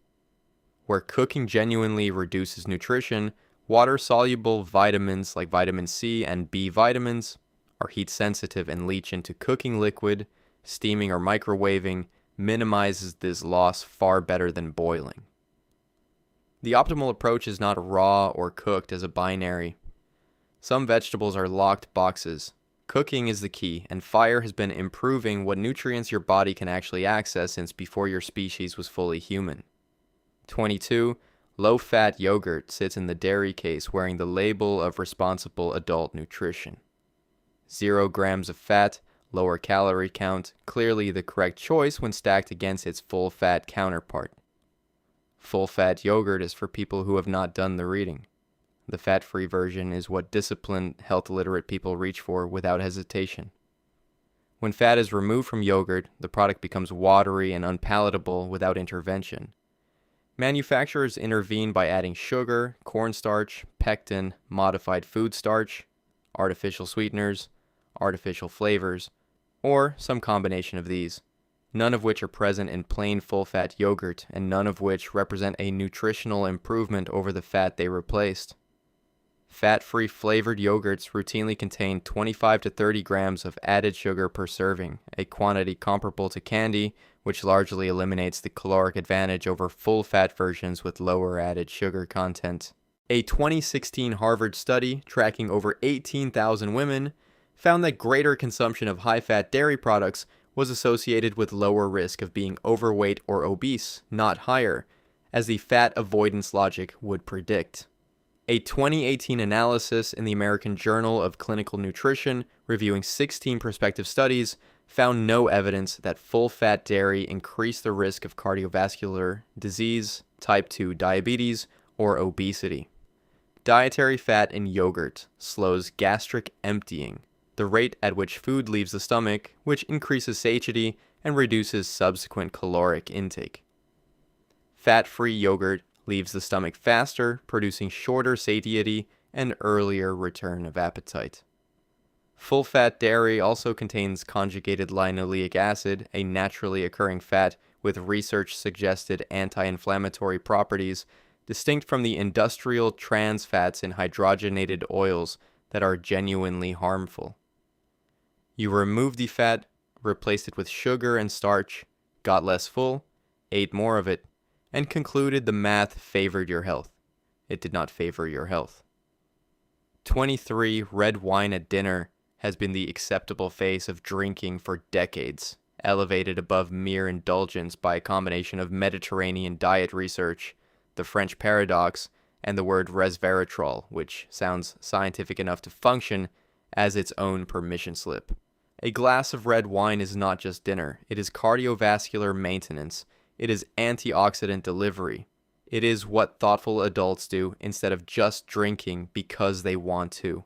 Where cooking genuinely reduces nutrition, water-soluble vitamins like vitamin C and B vitamins are heat sensitive and leach into cooking liquid. Steaming or microwaving minimizes this loss far better than boiling. The optimal approach is not raw or cooked as a binary. Some vegetables are locked boxes. Cooking is the key, and fire has been improving what nutrients your body can actually access since before your species was fully human. 22. Low-fat yogurt sits in the dairy case wearing the label of responsible adult nutrition. 0 grams of fat, lower calorie count, clearly the correct choice when stacked against its full-fat counterpart. Full-fat yogurt is for people who have not done the reading. The fat-free version is what disciplined, health-literate people reach for without hesitation. When fat is removed from yogurt, the product becomes watery and unpalatable without intervention. Manufacturers intervene by adding sugar, cornstarch, pectin, modified food starch, artificial sweeteners, artificial flavors, or some combination of these, none of which are present in plain full-fat yogurt and none of which represent a nutritional improvement over the fat they replaced. Fat-free flavored yogurts routinely contain 25 to 30 grams of added sugar per serving, a quantity comparable to candy, which largely eliminates the caloric advantage over full-fat versions with lower added sugar content. A 2016 Harvard study tracking over 18,000 women found that greater consumption of high-fat dairy products was associated with lower risk of being overweight or obese, not higher, as the fat avoidance logic would predict. A 2018 analysis in the American Journal of Clinical Nutrition, reviewing 16 prospective studies, found no evidence that full-fat dairy increased the risk of cardiovascular disease, type 2 diabetes, or obesity. Dietary fat in yogurt slows gastric emptying, the rate at which food leaves the stomach, which increases satiety and reduces subsequent caloric intake. Fat-free yogurt leaves the stomach faster, producing shorter satiety and earlier return of appetite. Full-fat dairy also contains conjugated linoleic acid, a naturally occurring fat with research-suggested anti-inflammatory properties, distinct from the industrial trans fats in hydrogenated oils that are genuinely harmful. You removed the fat, replaced it with sugar and starch, got less full, ate more of it, and concluded the math favored your health. It did not favor your health. 23. Red wine at dinner has been the acceptable face of drinking for decades, elevated above mere indulgence by a combination of Mediterranean diet research, the French paradox, and the word resveratrol, which sounds scientific enough to function as its own permission slip. A glass of red wine is not just dinner, it is cardiovascular maintenance. It is antioxidant delivery. It is what thoughtful adults do instead of just drinking because they want to.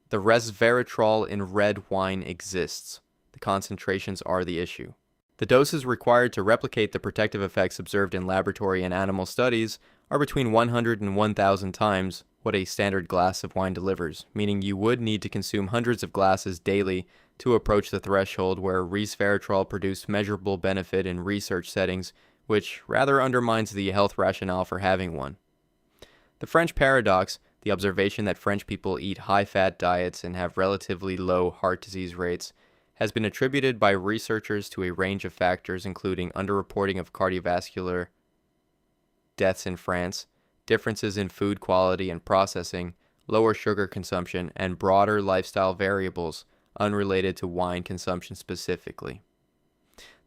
The resveratrol in red wine exists. The concentrations are the issue. The doses required to replicate the protective effects observed in laboratory and animal studies are between 100 and 1,000 times what a standard glass of wine delivers, meaning you would need to consume hundreds of glasses daily to approach the threshold where resveratrol produced measurable benefit in research settings, which rather undermines the health rationale for having one. The French paradox, the observation that French people eat high-fat diets and have relatively low heart disease rates, has been attributed by researchers to a range of factors including underreporting of cardiovascular deaths in France, differences in food quality and processing, lower sugar consumption, and broader lifestyle variables unrelated to wine consumption specifically.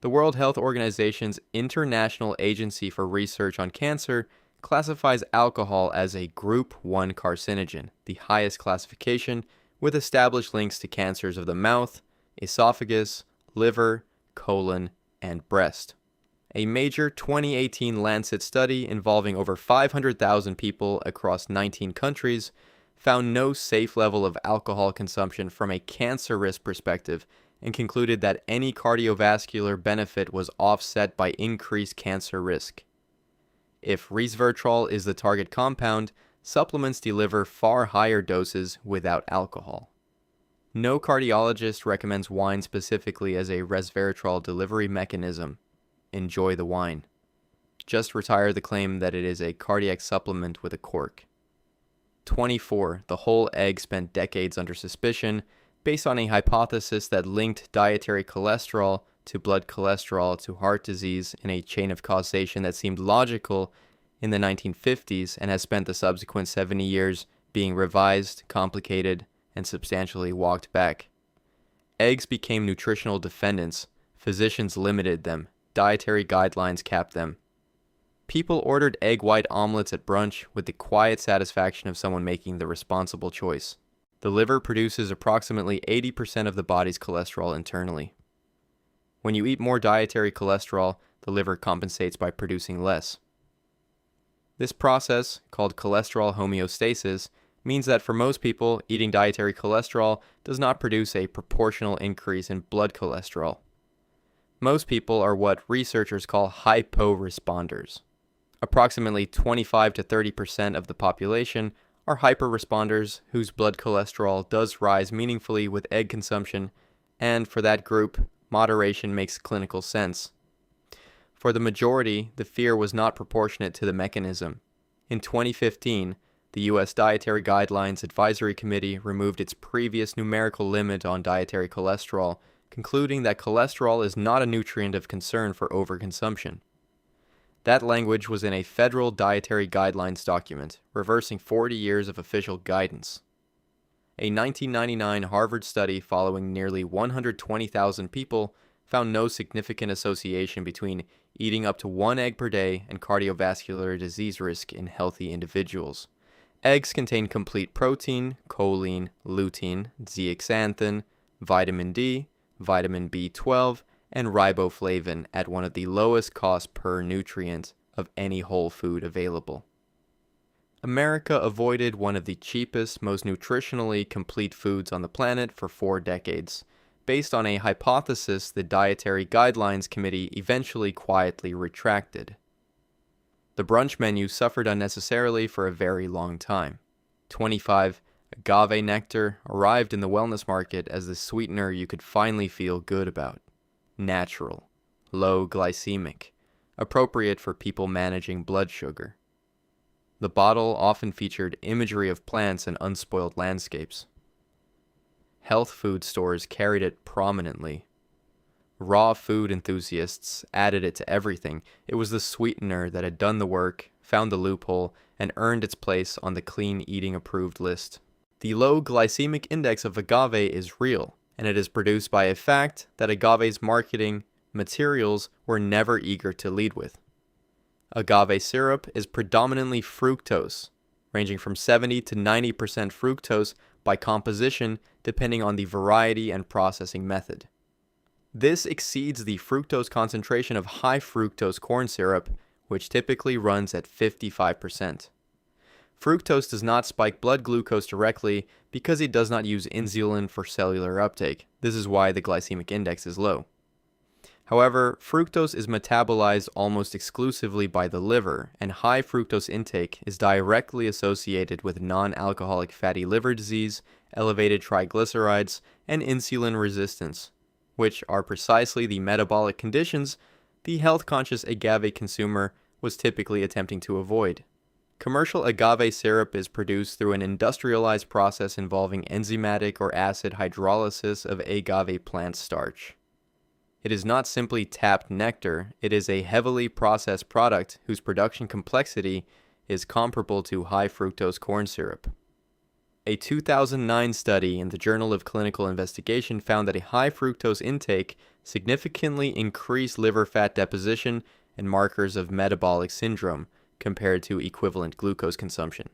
The World Health Organization's International Agency for Research on Cancer classifies alcohol as a Group 1 carcinogen, the highest classification, with established links to cancers of the mouth, esophagus, liver, colon, and breast. A major 2018 Lancet study involving over 500,000 people across 19 countries found no safe level of alcohol consumption from a cancer risk perspective and concluded that any cardiovascular benefit was offset by increased cancer risk. If resveratrol is the target compound, supplements deliver far higher doses without alcohol. No cardiologist recommends wine specifically as a resveratrol delivery mechanism. Enjoy the wine. Just retire the claim that it is a cardiac supplement with a cork. 24. The whole egg spent decades under suspicion based on a hypothesis that linked dietary cholesterol to blood cholesterol to heart disease in a chain of causation that seemed logical in the 1950s and has spent the subsequent 70 years being revised, complicated, and substantially walked back. Eggs became nutritional defendants. Physicians limited them. Dietary guidelines capped them. People ordered egg white omelets at brunch with the quiet satisfaction of someone making the responsible choice. The liver produces approximately 80% of the body's cholesterol internally. When you eat more dietary cholesterol, the liver compensates by producing less. This process, called cholesterol homeostasis, means that for most people, eating dietary cholesterol does not produce a proportional increase in blood cholesterol. Most people are what researchers call hypo-responders. Approximately 25 to 30% of the population are hyper-responders whose blood cholesterol does rise meaningfully with egg consumption, and for that group, moderation makes clinical sense. For the majority, the fear was not proportionate to the mechanism. In 2015, the U.S. Dietary Guidelines Advisory Committee removed its previous numerical limit on dietary cholesterol, concluding that cholesterol is not a nutrient of concern for overconsumption. That language was in a federal dietary guidelines document, reversing 40 years of official guidance. A 1999 Harvard study following nearly 120,000 people found no significant association between eating up to 1 egg per day and cardiovascular disease risk in healthy individuals. Eggs contain complete protein, choline, lutein, zeaxanthin, vitamin D, vitamin B12, and riboflavin at one of the lowest cost per nutrient of any whole food available. America avoided one of the cheapest, most nutritionally complete foods on the planet for 4 decades, based on a hypothesis the Dietary Guidelines Committee eventually quietly retracted. The brunch menu suffered unnecessarily for a very long time. 25. Agave nectar arrived in the wellness market as the sweetener you could finally feel good about. Natural, low glycemic, appropriate for people managing blood sugar. The bottle often featured imagery of plants and unspoiled landscapes. Health food stores carried it prominently. Raw food enthusiasts added it to everything. It was the sweetener that had done the work, found the loophole, and earned its place on the clean eating approved list. The low glycemic index of agave is real, and it is produced by a fact that agave's marketing materials were never eager to lead with. Agave syrup is predominantly fructose, ranging from 70 to 90% fructose by composition depending on the variety and processing method. This exceeds the fructose concentration of high fructose corn syrup, which typically runs at 55%. Fructose does not spike blood glucose directly because it does not use insulin for cellular uptake. This is why the glycemic index is low. However, fructose is metabolized almost exclusively by the liver, and high fructose intake is directly associated with non-alcoholic fatty liver disease, elevated triglycerides, and insulin resistance, which are precisely the metabolic conditions the health-conscious agave consumer was typically attempting to avoid. Commercial agave syrup is produced through an industrialized process involving enzymatic or acid hydrolysis of agave plant starch. It is not simply tapped nectar, it is a heavily processed product whose production complexity is comparable to high fructose corn syrup. A 2009 study in the Journal of Clinical Investigation found that a high fructose intake significantly increased liver fat deposition and markers of metabolic syndrome compared to equivalent glucose consumption.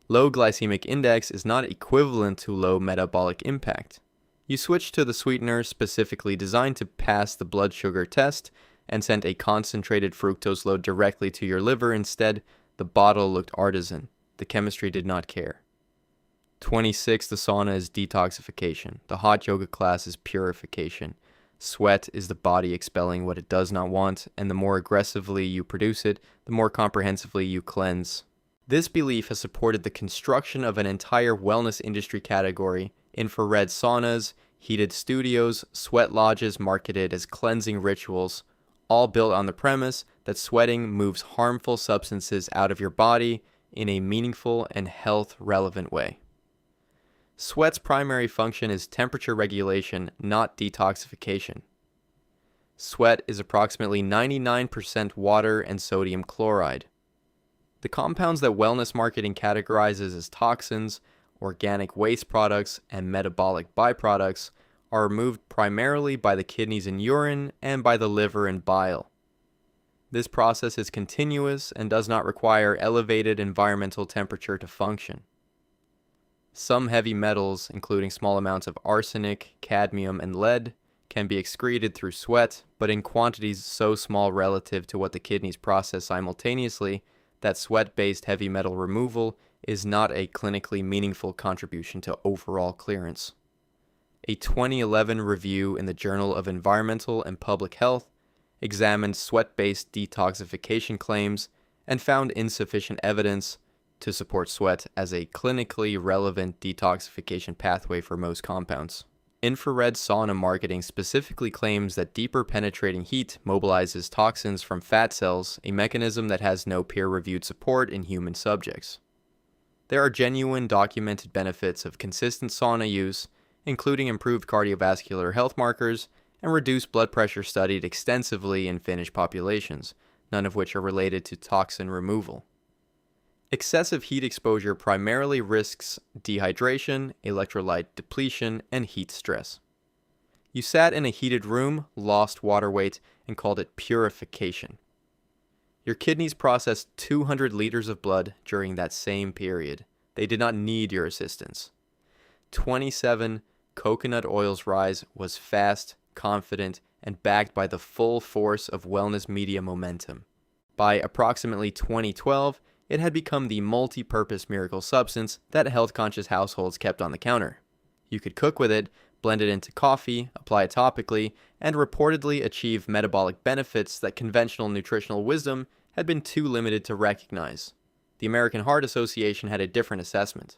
Low glycemic index is not equivalent to low metabolic impact. You switched to the sweetener specifically designed to pass the blood sugar test and sent a concentrated fructose load directly to your liver instead. The bottle looked artisan. The chemistry did not care. 26. The sauna is detoxification. The hot yoga class is purification. Sweat is the body expelling what it does not want, and the more aggressively you produce it, the more comprehensively you cleanse. This belief has supported the construction of an entire wellness industry category: infrared saunas, heated studios, sweat lodges marketed as cleansing rituals, all built on the premise that sweating moves harmful substances out of your body in a meaningful and health-relevant way. Sweat's primary function is temperature regulation, not detoxification. Sweat is approximately 99% water and sodium chloride. The compounds that wellness marketing categorizes as toxins, organic waste products, and metabolic byproducts are removed primarily by the kidneys and urine and by the liver and bile. This process is continuous and does not require elevated environmental temperature to function. Some heavy metals, including small amounts of arsenic, cadmium, and lead, can be excreted through sweat, but in quantities so small relative to what the kidneys process simultaneously that sweat-based heavy metal removal is not a clinically meaningful contribution to overall clearance. A 2011 review in the Journal of Environmental and Public Health examined sweat-based detoxification claims and found insufficient evidence to support sweat as a clinically relevant detoxification pathway for most compounds. Infrared sauna marketing specifically claims that deeper penetrating heat mobilizes toxins from fat cells, a mechanism that has no peer-reviewed support in human subjects. There are genuine documented benefits of consistent sauna use, including improved cardiovascular health markers and reduced blood pressure studied extensively in Finnish populations, none of which are related to toxin removal. Excessive heat exposure primarily risks dehydration, electrolyte depletion, and heat stress. You sat in a heated room, lost water weight, and called it purification. Your kidneys processed 200 liters of blood during that same period. They did not need your assistance. 27. Coconut oil's rise was fast, confident, and backed by the full force of wellness media momentum. By approximately 2012, it had become the multi-purpose miracle substance that health-conscious households kept on the counter. You could cook with it, blend it into coffee, apply it topically, and reportedly achieve metabolic benefits that conventional nutritional wisdom had been too limited to recognize. The American Heart Association had a different assessment.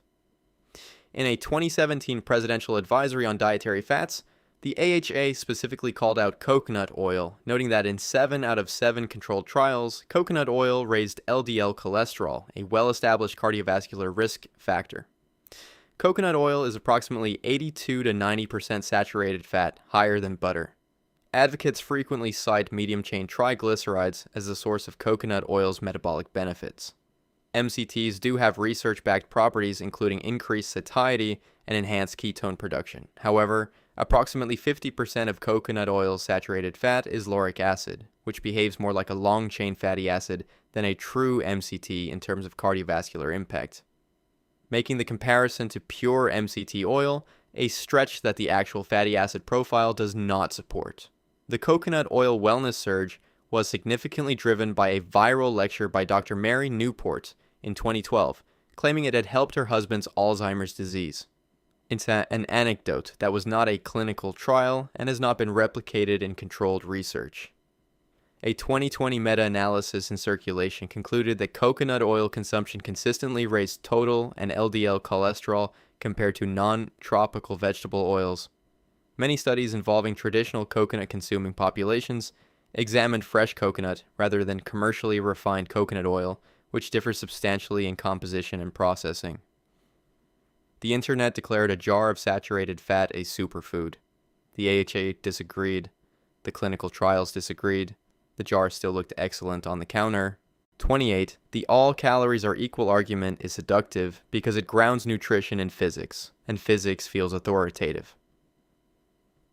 In a 2017 presidential advisory on dietary fats, the AHA specifically called out coconut oil, noting that in 7 out of 7 controlled trials, coconut oil raised LDL cholesterol, a well-established cardiovascular risk factor. Coconut oil is approximately 82 to 90% saturated fat, higher than butter. Advocates frequently cite medium-chain triglycerides as the source of coconut oil's metabolic benefits. MCTs do have research-backed properties including increased satiety and enhanced ketone production. However, approximately 50% of coconut oil's saturated fat is lauric acid, which behaves more like a long-chain fatty acid than a true MCT in terms of cardiovascular impact, making the comparison to pure MCT oil a stretch that the actual fatty acid profile does not support. The coconut oil wellness surge was significantly driven by a viral lecture by Dr. Mary Newport in 2012, claiming it had helped her husband's Alzheimer's disease. It's an anecdote that was not a clinical trial and has not been replicated in controlled research. A 2020 meta-analysis in Circulation concluded that coconut oil consumption consistently raised total and LDL cholesterol compared to non-tropical vegetable oils. Many studies involving traditional coconut-consuming populations examined fresh coconut rather than commercially refined coconut oil, which differs substantially in composition and processing. The internet declared a jar of saturated fat a superfood. The AHA disagreed. The clinical trials disagreed. The jar still looked excellent on the counter. 28. The all calories are equal argument is seductive because it grounds nutrition in physics, and physics feels authoritative.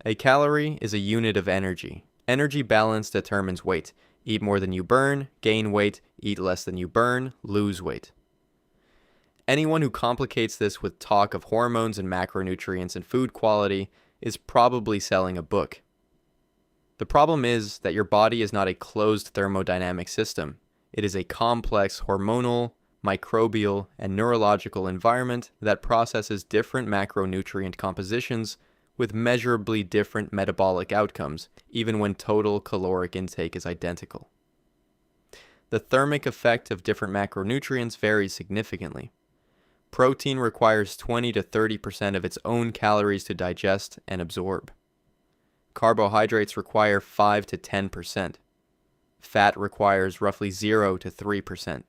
A calorie is a unit of energy. Energy balance determines weight. Eat more than you burn, gain weight. Eat less than you burn, lose weight. Anyone who complicates this with talk of hormones and macronutrients and food quality is probably selling a book. The problem is that your body is not a closed thermodynamic system. It is a complex hormonal, microbial, and neurological environment that processes different macronutrient compositions with measurably different metabolic outcomes, even when total caloric intake is identical. The thermic effect of different macronutrients varies significantly. Protein requires 20 to 30% of its own calories to digest and absorb. Carbohydrates require 5 to 10%. Fat requires roughly 0 to 3%.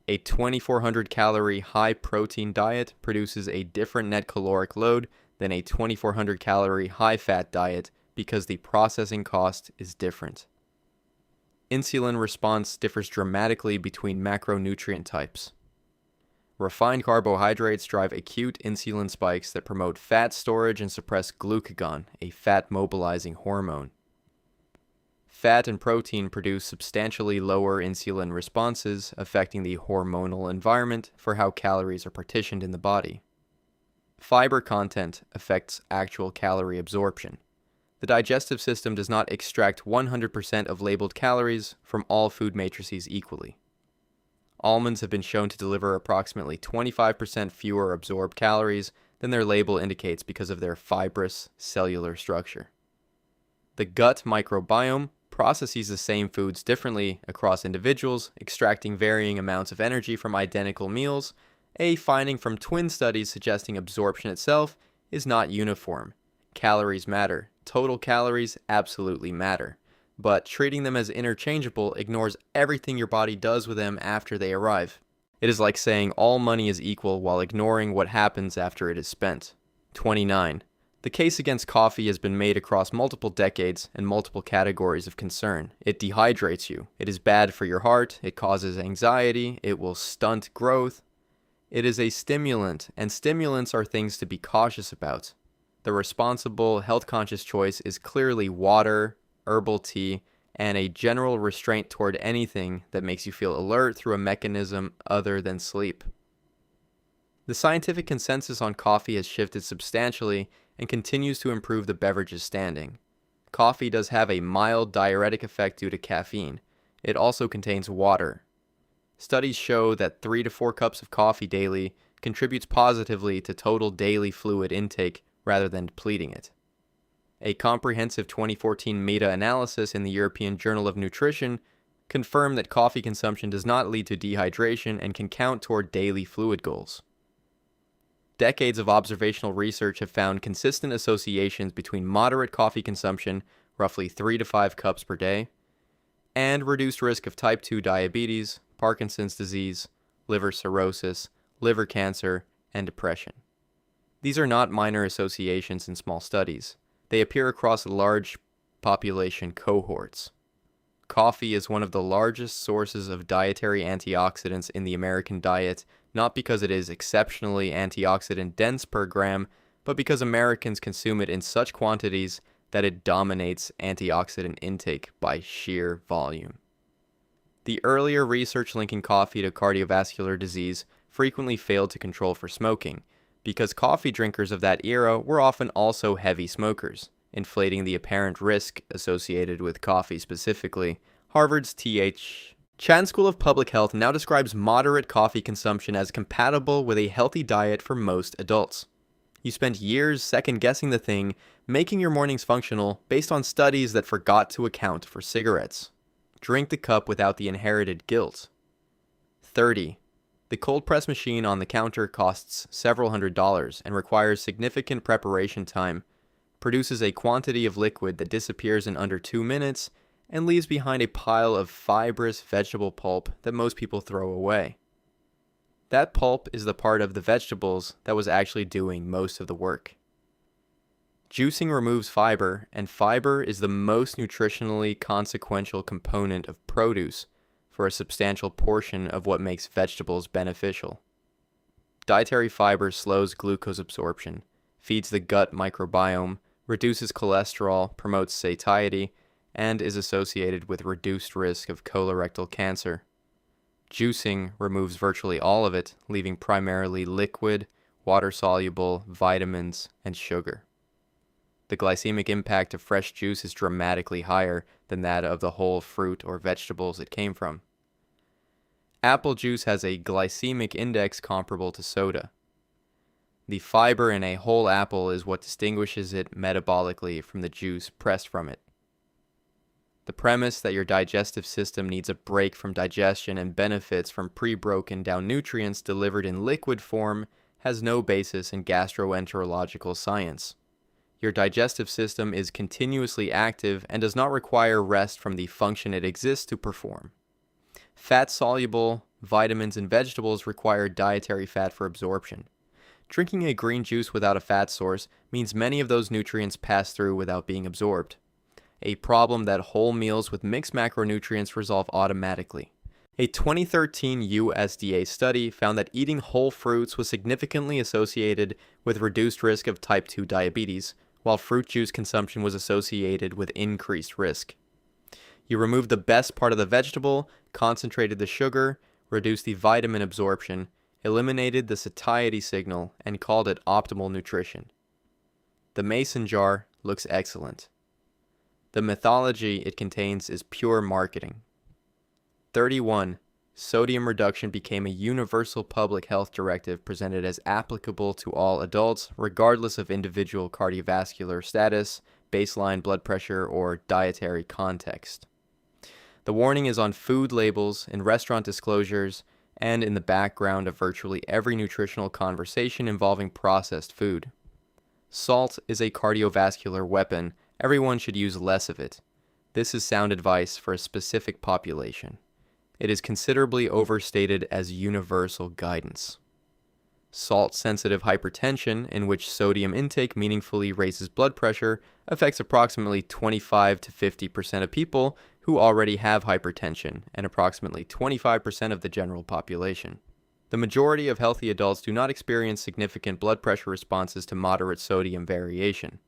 A 2,400 calorie high protein diet produces a different net caloric load than a 2,400 calorie high fat diet because the processing cost is different. Insulin response differs dramatically between macronutrient types. Refined carbohydrates drive acute insulin spikes that promote fat storage and suppress glucagon, a fat-mobilizing hormone. Fat and protein produce substantially lower insulin responses, affecting the hormonal environment for how calories are partitioned in the body. Fiber content affects actual calorie absorption. The digestive system does not extract 100% of labeled calories from all food matrices equally. Almonds have been shown to deliver approximately 25% fewer absorbed calories than their label indicates because of their fibrous cellular structure. The gut microbiome processes the same foods differently across individuals, extracting varying amounts of energy from identical meals, a finding from twin studies suggesting absorption itself is not uniform. Calories matter. Total calories absolutely matter. But treating them as interchangeable ignores everything your body does with them after they arrive. It is like saying all money is equal while ignoring what happens after it is spent. 29. The case against coffee has been made across multiple decades and multiple categories of concern. It dehydrates you. It is bad for your heart. It causes anxiety. It will stunt growth. It is a stimulant, and stimulants are things to be cautious about. The responsible, health-conscious choice is clearly water, herbal tea, and a general restraint toward anything that makes you feel alert through a mechanism other than sleep. The scientific consensus on coffee has shifted substantially and continues to improve the beverage's standing. Coffee does have a mild diuretic effect due to caffeine. It also contains water. Studies show that 3 to 4 cups of coffee daily contributes positively to total daily fluid intake rather than depleting it. A comprehensive 2014 meta-analysis in the European Journal of Nutrition confirmed that coffee consumption does not lead to dehydration and can count toward daily fluid goals. Decades of observational research have found consistent associations between moderate coffee consumption, roughly 3 to 5 cups per day, and reduced risk of type 2 diabetes, Parkinson's disease, liver cirrhosis, liver cancer, and depression. These are not minor associations in small studies. They appear across large population cohorts. Coffee is one of the largest sources of dietary antioxidants in the American diet, not because it is exceptionally antioxidant dense per gram, but because Americans consume it in such quantities that it dominates antioxidant intake by sheer volume. The earlier research linking coffee to cardiovascular disease frequently failed to control for smoking, because coffee drinkers of that era were often also heavy smokers, inflating the apparent risk associated with coffee specifically. Harvard's T.H. Chan School of Public Health now describes moderate coffee consumption as compatible with a healthy diet for most adults. You spent years second-guessing the thing, making your mornings functional based on studies that forgot to account for cigarettes. Drink the cup without the inherited guilt. 30. The cold press machine on the counter costs several $100s and requires significant preparation time, produces a quantity of liquid that disappears in under 2 minutes, and leaves behind a pile of fibrous vegetable pulp that most people throw away. That pulp is the part of the vegetables that was actually doing most of the work. Juicing removes fiber, and fiber is the most nutritionally consequential component of produce for a substantial portion of what makes vegetables beneficial. Dietary fiber slows glucose absorption, feeds the gut microbiome, reduces cholesterol, promotes satiety, and is associated with reduced risk of colorectal cancer. Juicing removes virtually all of it, leaving primarily liquid, water-soluble, vitamins, and sugar. The glycemic impact of fresh juice is dramatically higher than that of the whole fruit or vegetables it came from. Apple juice has a glycemic index comparable to soda. The fiber in a whole apple is what distinguishes it metabolically from the juice pressed from it. The premise that your digestive system needs a break from digestion and benefits from pre-broken down nutrients delivered in liquid form has no basis in gastroenterological science. Your digestive system is continuously active and does not require rest from the function it exists to perform. Fat-soluble vitamins and vegetables require dietary fat for absorption. Drinking a green juice without a fat source means many of those nutrients pass through without being absorbed, a problem that whole meals with mixed macronutrients resolve automatically. A 2013 USDA study found that eating whole fruits was significantly associated with reduced risk of type 2 diabetes, while fruit juice consumption was associated with increased risk. You removed the best part of the vegetable, concentrated the sugar, reduced the vitamin absorption, eliminated the satiety signal, and called it optimal nutrition. The mason jar looks excellent. The mythology it contains is pure marketing. 31. Sodium reduction became a universal public health directive presented as applicable to all adults, regardless of individual cardiovascular status, baseline blood pressure, or dietary context. The warning is on food labels, in restaurant disclosures, and in the background of virtually every nutritional conversation involving processed food. Salt is a cardiovascular weapon. Everyone should use less of it. This is sound advice for a specific population. It is considerably overstated as universal guidance. Salt-sensitive hypertension, in which sodium intake meaningfully raises blood pressure, affects approximately 25 to 50% of people who already have hypertension, and approximately 25% of the general population. The majority of healthy adults do not experience significant blood pressure responses to moderate sodium variation.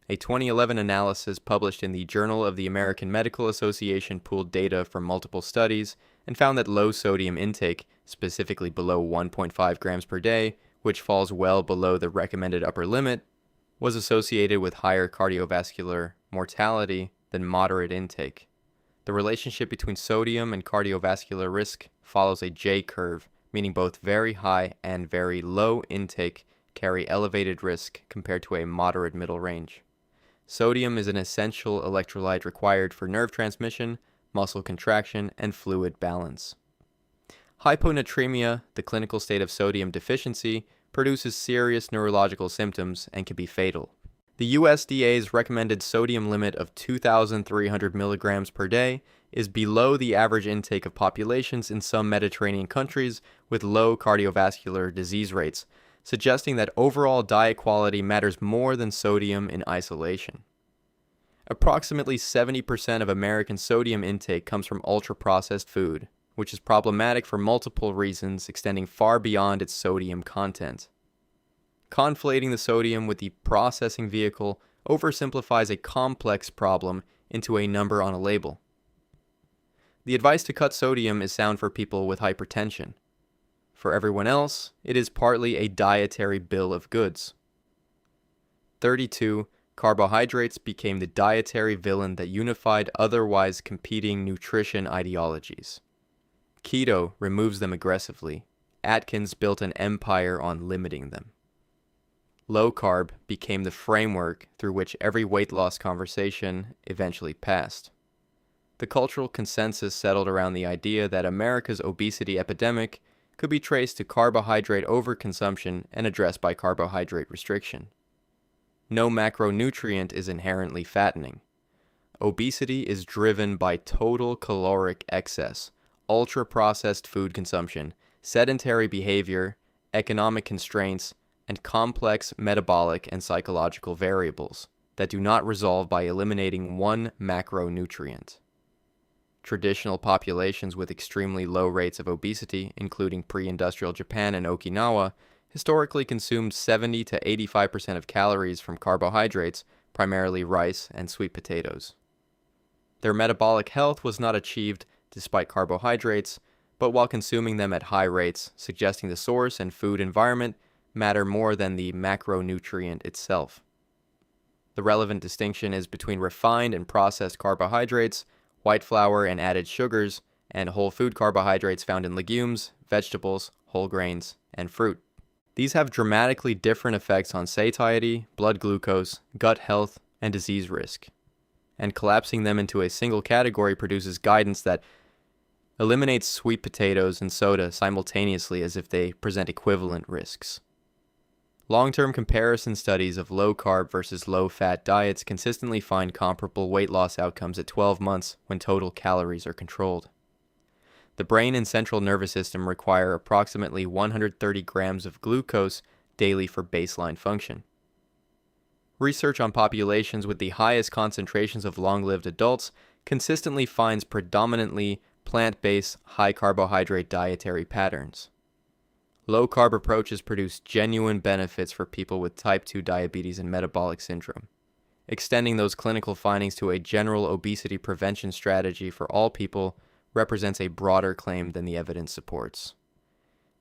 A 2011 analysis published in the Journal of the American Medical Association pooled data from multiple studies and found that low sodium intake, specifically below 1.5 grams per day, which falls well below the recommended upper limit, was associated with higher cardiovascular mortality than moderate intake. The relationship between sodium and cardiovascular risk follows a J-curve, meaning both very high and very low intake carry elevated risk compared to a moderate middle range. Sodium is an essential electrolyte required for nerve transmission, muscle contraction, and fluid balance. Hyponatremia, the clinical state of sodium deficiency, produces serious neurological symptoms and can be fatal. The USDA's recommended sodium limit of 2,300 milligrams per day is below the average intake of populations in some Mediterranean countries with low cardiovascular disease rates, suggesting that overall diet quality matters more than sodium in isolation. Approximately 70% of American sodium intake comes from ultra-processed food, which is problematic for multiple reasons extending far beyond its sodium content. Conflating the sodium with the processing vehicle oversimplifies a complex problem into a number on a label. The advice to cut sodium is sound for people with hypertension. For everyone else, it is partly a dietary bill of goods. 32. Carbohydrates became the dietary villain that unified otherwise competing nutrition ideologies. Keto removes them aggressively. Atkins built an empire on limiting them. Low carb became the framework through which every weight loss conversation eventually passed. The cultural consensus settled around the idea that America's obesity epidemic could be traced to carbohydrate overconsumption and addressed by carbohydrate restriction. No macronutrient is inherently fattening. Obesity is driven by total caloric excess, ultra-processed food consumption, sedentary behavior, economic constraints, and complex metabolic and psychological variables that do not resolve by eliminating one macronutrient. Traditional populations with extremely low rates of obesity, including pre-industrial Japan and Okinawa, historically consumed 70 to 85% of calories from carbohydrates, primarily rice and sweet potatoes. Their metabolic health was not achieved despite carbohydrates, but while consuming them at high rates, suggesting the source and food environment matter more than the macronutrient itself. The relevant distinction is between refined and processed carbohydrates, white flour and added sugars, and whole food carbohydrates found in legumes, vegetables, whole grains, and fruit. These have dramatically different effects on satiety, blood glucose, gut health, and disease risk. And collapsing them into a single category produces guidance that eliminates sweet potatoes and soda simultaneously as if they present equivalent risks. Long-term comparison studies of low-carb versus low-fat diets consistently find comparable weight loss outcomes at 12 months when total calories are controlled. The brain and central nervous system require approximately 130 grams of glucose daily for baseline function. Research on populations with the highest concentrations of long-lived adults consistently finds predominantly plant-based, high-carbohydrate dietary patterns. Low-carb approaches produce genuine benefits for people with type 2 diabetes and metabolic syndrome. Extending those clinical findings to a general obesity prevention strategy for all people represents a broader claim than the evidence supports.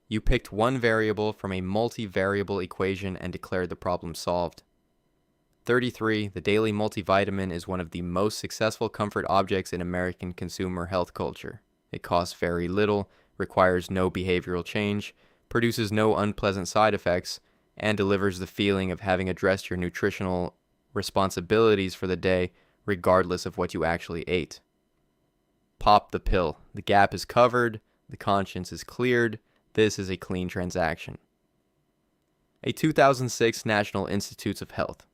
You picked one variable from a multivariable equation and declared the problem solved. 33. The daily multivitamin is one of the most successful comfort objects in American consumer health culture. It costs very little, requires no behavioral change, produces no unpleasant side effects, and delivers the feeling of having addressed your nutritional responsibilities for the day regardless of what you actually ate. Pop the pill. The gap is covered, the conscience is cleared, this is a clean transaction. A 2006 National Institutes of Health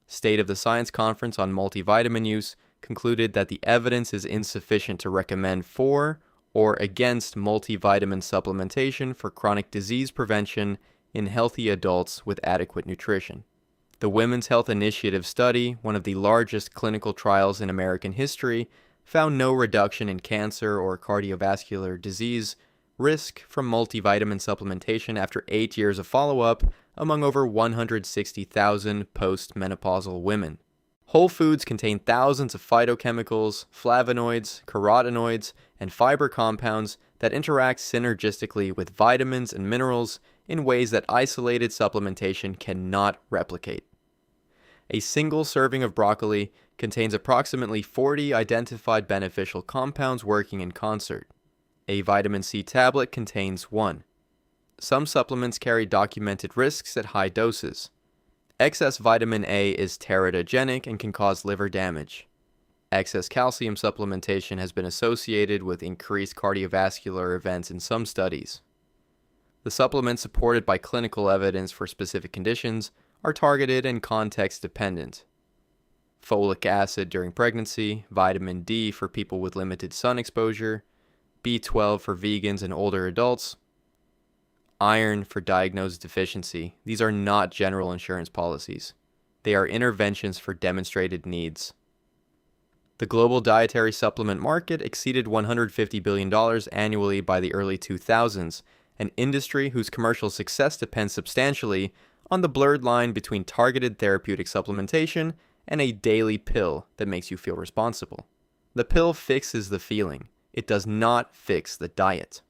State of the Science Conference on Multivitamin Use concluded that the evidence is insufficient to recommend for or against multivitamin supplementation for chronic disease prevention in healthy adults with adequate nutrition. The Women's Health Initiative study, one of the largest clinical trials in American history, found no reduction in cancer or cardiovascular disease risk from multivitamin supplementation after 8 years of follow-up among over 160,000 post-menopausal women. Whole foods contain thousands of phytochemicals, flavonoids, carotenoids, and fiber compounds that interact synergistically with vitamins and minerals in ways that isolated supplementation cannot replicate. A single serving of broccoli contains approximately 40 identified beneficial compounds working in concert. A vitamin C tablet contains 1. Some supplements carry documented risks at high doses. Excess vitamin A is teratogenic and can cause liver damage. Excess calcium supplementation has been associated with increased cardiovascular events in some studies. The supplements supported by clinical evidence for specific conditions are targeted and context dependent. Folic acid during pregnancy, vitamin D for people with limited sun exposure, B12 for vegans and older adults, iron for diagnosed deficiency. These are not general insurance policies. They are interventions for demonstrated needs. The global dietary supplement market exceeded $150 billion annually by the early 2000s, an industry whose commercial success depends substantially on the blurred line between targeted therapeutic supplementation and a daily pill that makes you feel responsible. The pill fixes the feeling. It does not fix the diet.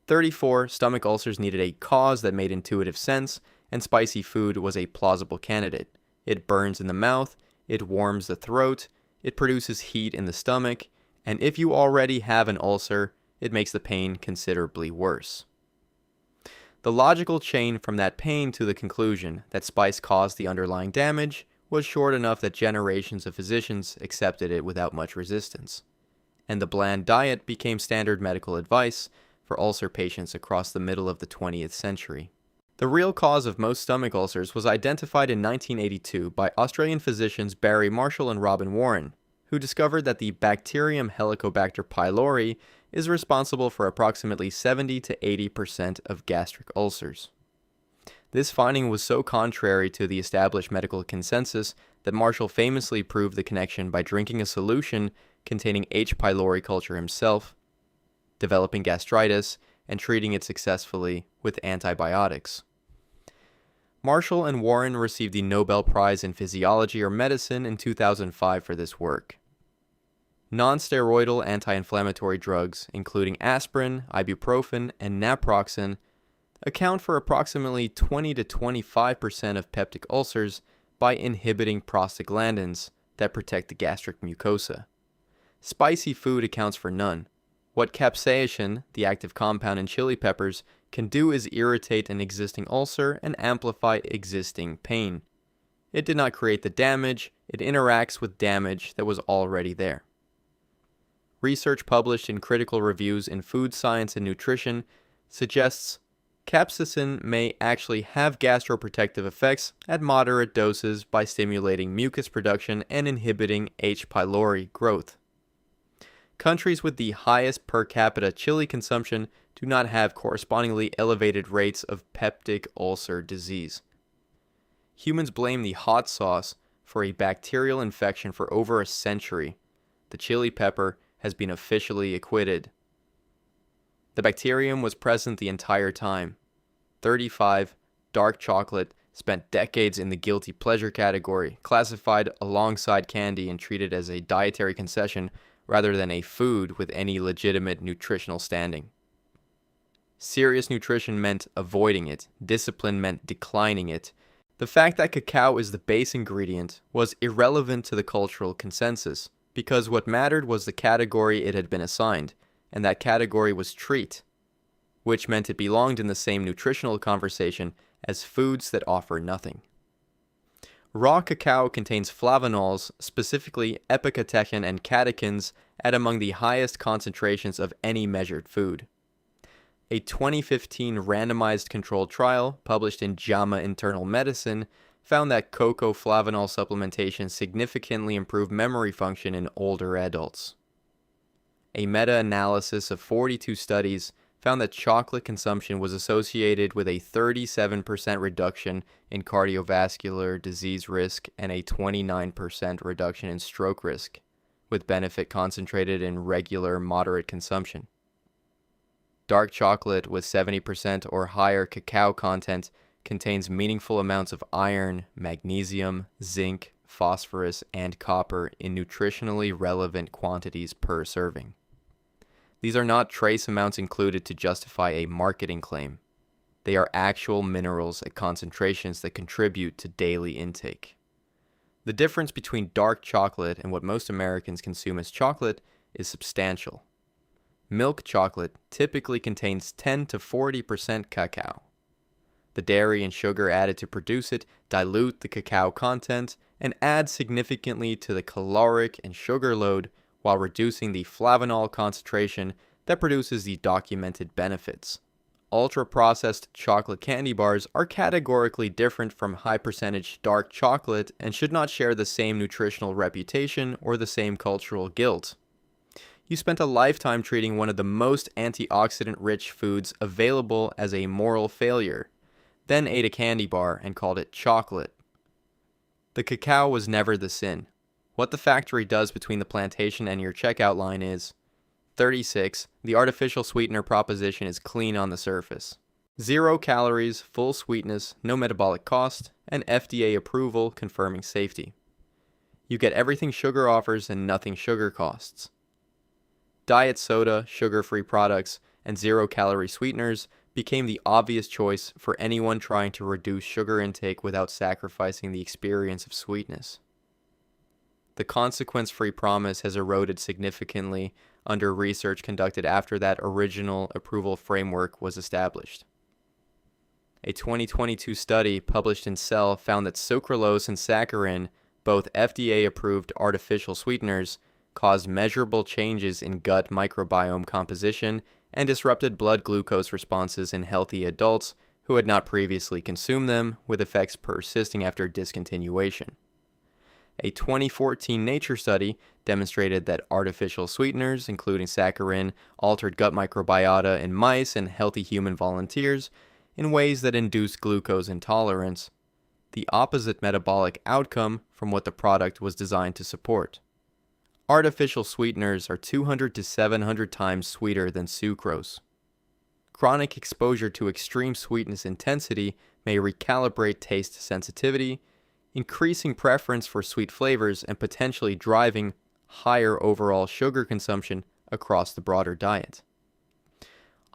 34. Stomach ulcers needed a cause that made intuitive sense, and spicy food was a plausible candidate. It burns in the mouth, it warms the throat, it produces heat in the stomach, and if you already have an ulcer, it makes the pain considerably worse. The logical chain from that pain to the conclusion that spice caused the underlying damage was short enough that generations of physicians accepted it without much resistance, and the bland diet became standard medical advice for ulcer patients across the middle of the 20th century. The real cause of most stomach ulcers was identified in 1982 by Australian physicians Barry Marshall and Robin Warren, who discovered that the bacterium Helicobacter pylori is responsible for approximately 70 to 80% of gastric ulcers. This finding was so contrary to the established medical consensus that Marshall famously proved the connection by drinking a solution containing H. pylori culture himself, developing gastritis, and treating it successfully with antibiotics. Marshall and Warren received the Nobel Prize in Physiology or Medicine in 2005 for this work. Non-steroidal anti-inflammatory drugs, including aspirin, ibuprofen, and naproxen, account for approximately 20 to 25% of peptic ulcers, by inhibiting prostaglandins that protect the gastric mucosa. Spicy food accounts for none. What capsaicin, the active compound in chili peppers, can do is irritate an existing ulcer and amplify existing pain. It did not create the damage, it interacts with damage that was already there. Research published in critical reviews in Food Science and Nutrition suggests capsaicin may actually have gastroprotective effects at moderate doses by stimulating mucus production and inhibiting H. pylori growth. Countries with the highest per capita chili consumption do not have correspondingly elevated rates of peptic ulcer disease. Humans blame the hot sauce for a bacterial infection for over a century. The chili pepper has been officially acquitted. The bacterium was present the entire time. 35, dark chocolate, spent decades in the guilty pleasure category, classified alongside candy and treated as a dietary concession rather than a food with any legitimate nutritional standing. Serious nutrition meant avoiding it. Discipline meant declining it. The fact that cacao is the base ingredient was irrelevant to the cultural consensus, because what mattered was the category it had been assigned, and that category was treat, which meant it belonged in the same nutritional conversation as foods that offer nothing. Raw cacao contains flavanols, specifically epicatechin and catechins, at among the highest concentrations of any measured food. A 2015 randomized controlled trial published in JAMA Internal Medicine found that cocoa flavanol supplementation significantly improved memory function in older adults. A meta-analysis of 42 studies found that chocolate consumption was associated with a 37% reduction in cardiovascular disease risk and a 29% reduction in stroke risk, with benefit concentrated in regular moderate consumption. Dark chocolate with 70% or higher cacao content contains meaningful amounts of iron, magnesium, zinc, phosphorus, and copper in nutritionally relevant quantities per serving. These are not trace amounts included to justify a marketing claim. They are actual minerals at concentrations that contribute to daily intake. The difference between dark chocolate and what most Americans consume as chocolate is substantial. Milk chocolate typically contains 10 to 40% cacao. The dairy and sugar added to produce it dilute the cacao content and add significantly to the caloric and sugar load while reducing the flavanol concentration that produces the documented benefits. Ultra-processed chocolate candy bars are categorically different from high-percentage dark chocolate and should not share the same nutritional reputation or the same cultural guilt. You spent a lifetime treating one of the most antioxidant-rich foods available as a moral failure, then ate a candy bar and called it chocolate. The cacao was never the sin. What the factory does between the plantation and your checkout line is 36. The artificial sweetener proposition is clean on the surface. 0 calories, full sweetness, no metabolic cost, and FDA approval confirming safety. You get everything sugar offers and nothing sugar costs. Diet soda, sugar-free products, and 0-calorie sweeteners became the obvious choice for anyone trying to reduce sugar intake without sacrificing the experience of sweetness. The consequence-free promise has eroded significantly under research conducted after that original approval framework was established. A 2022 study published in Cell found that sucralose and saccharin, both FDA-approved artificial sweeteners, caused measurable changes in gut microbiome composition and disrupted blood glucose responses in healthy adults who had not previously consumed them, with effects persisting after discontinuation. A 2014 Nature study demonstrated that artificial sweeteners, including saccharin, altered gut microbiota in mice and healthy human volunteers in ways that induced glucose intolerance, the opposite metabolic outcome from what the product was designed to support. Artificial sweeteners are 200 to 700 times sweeter than sucrose. Chronic exposure to extreme sweetness intensity may recalibrate taste sensitivity, increasing preference for sweet flavors and potentially driving higher overall sugar consumption across the broader diet.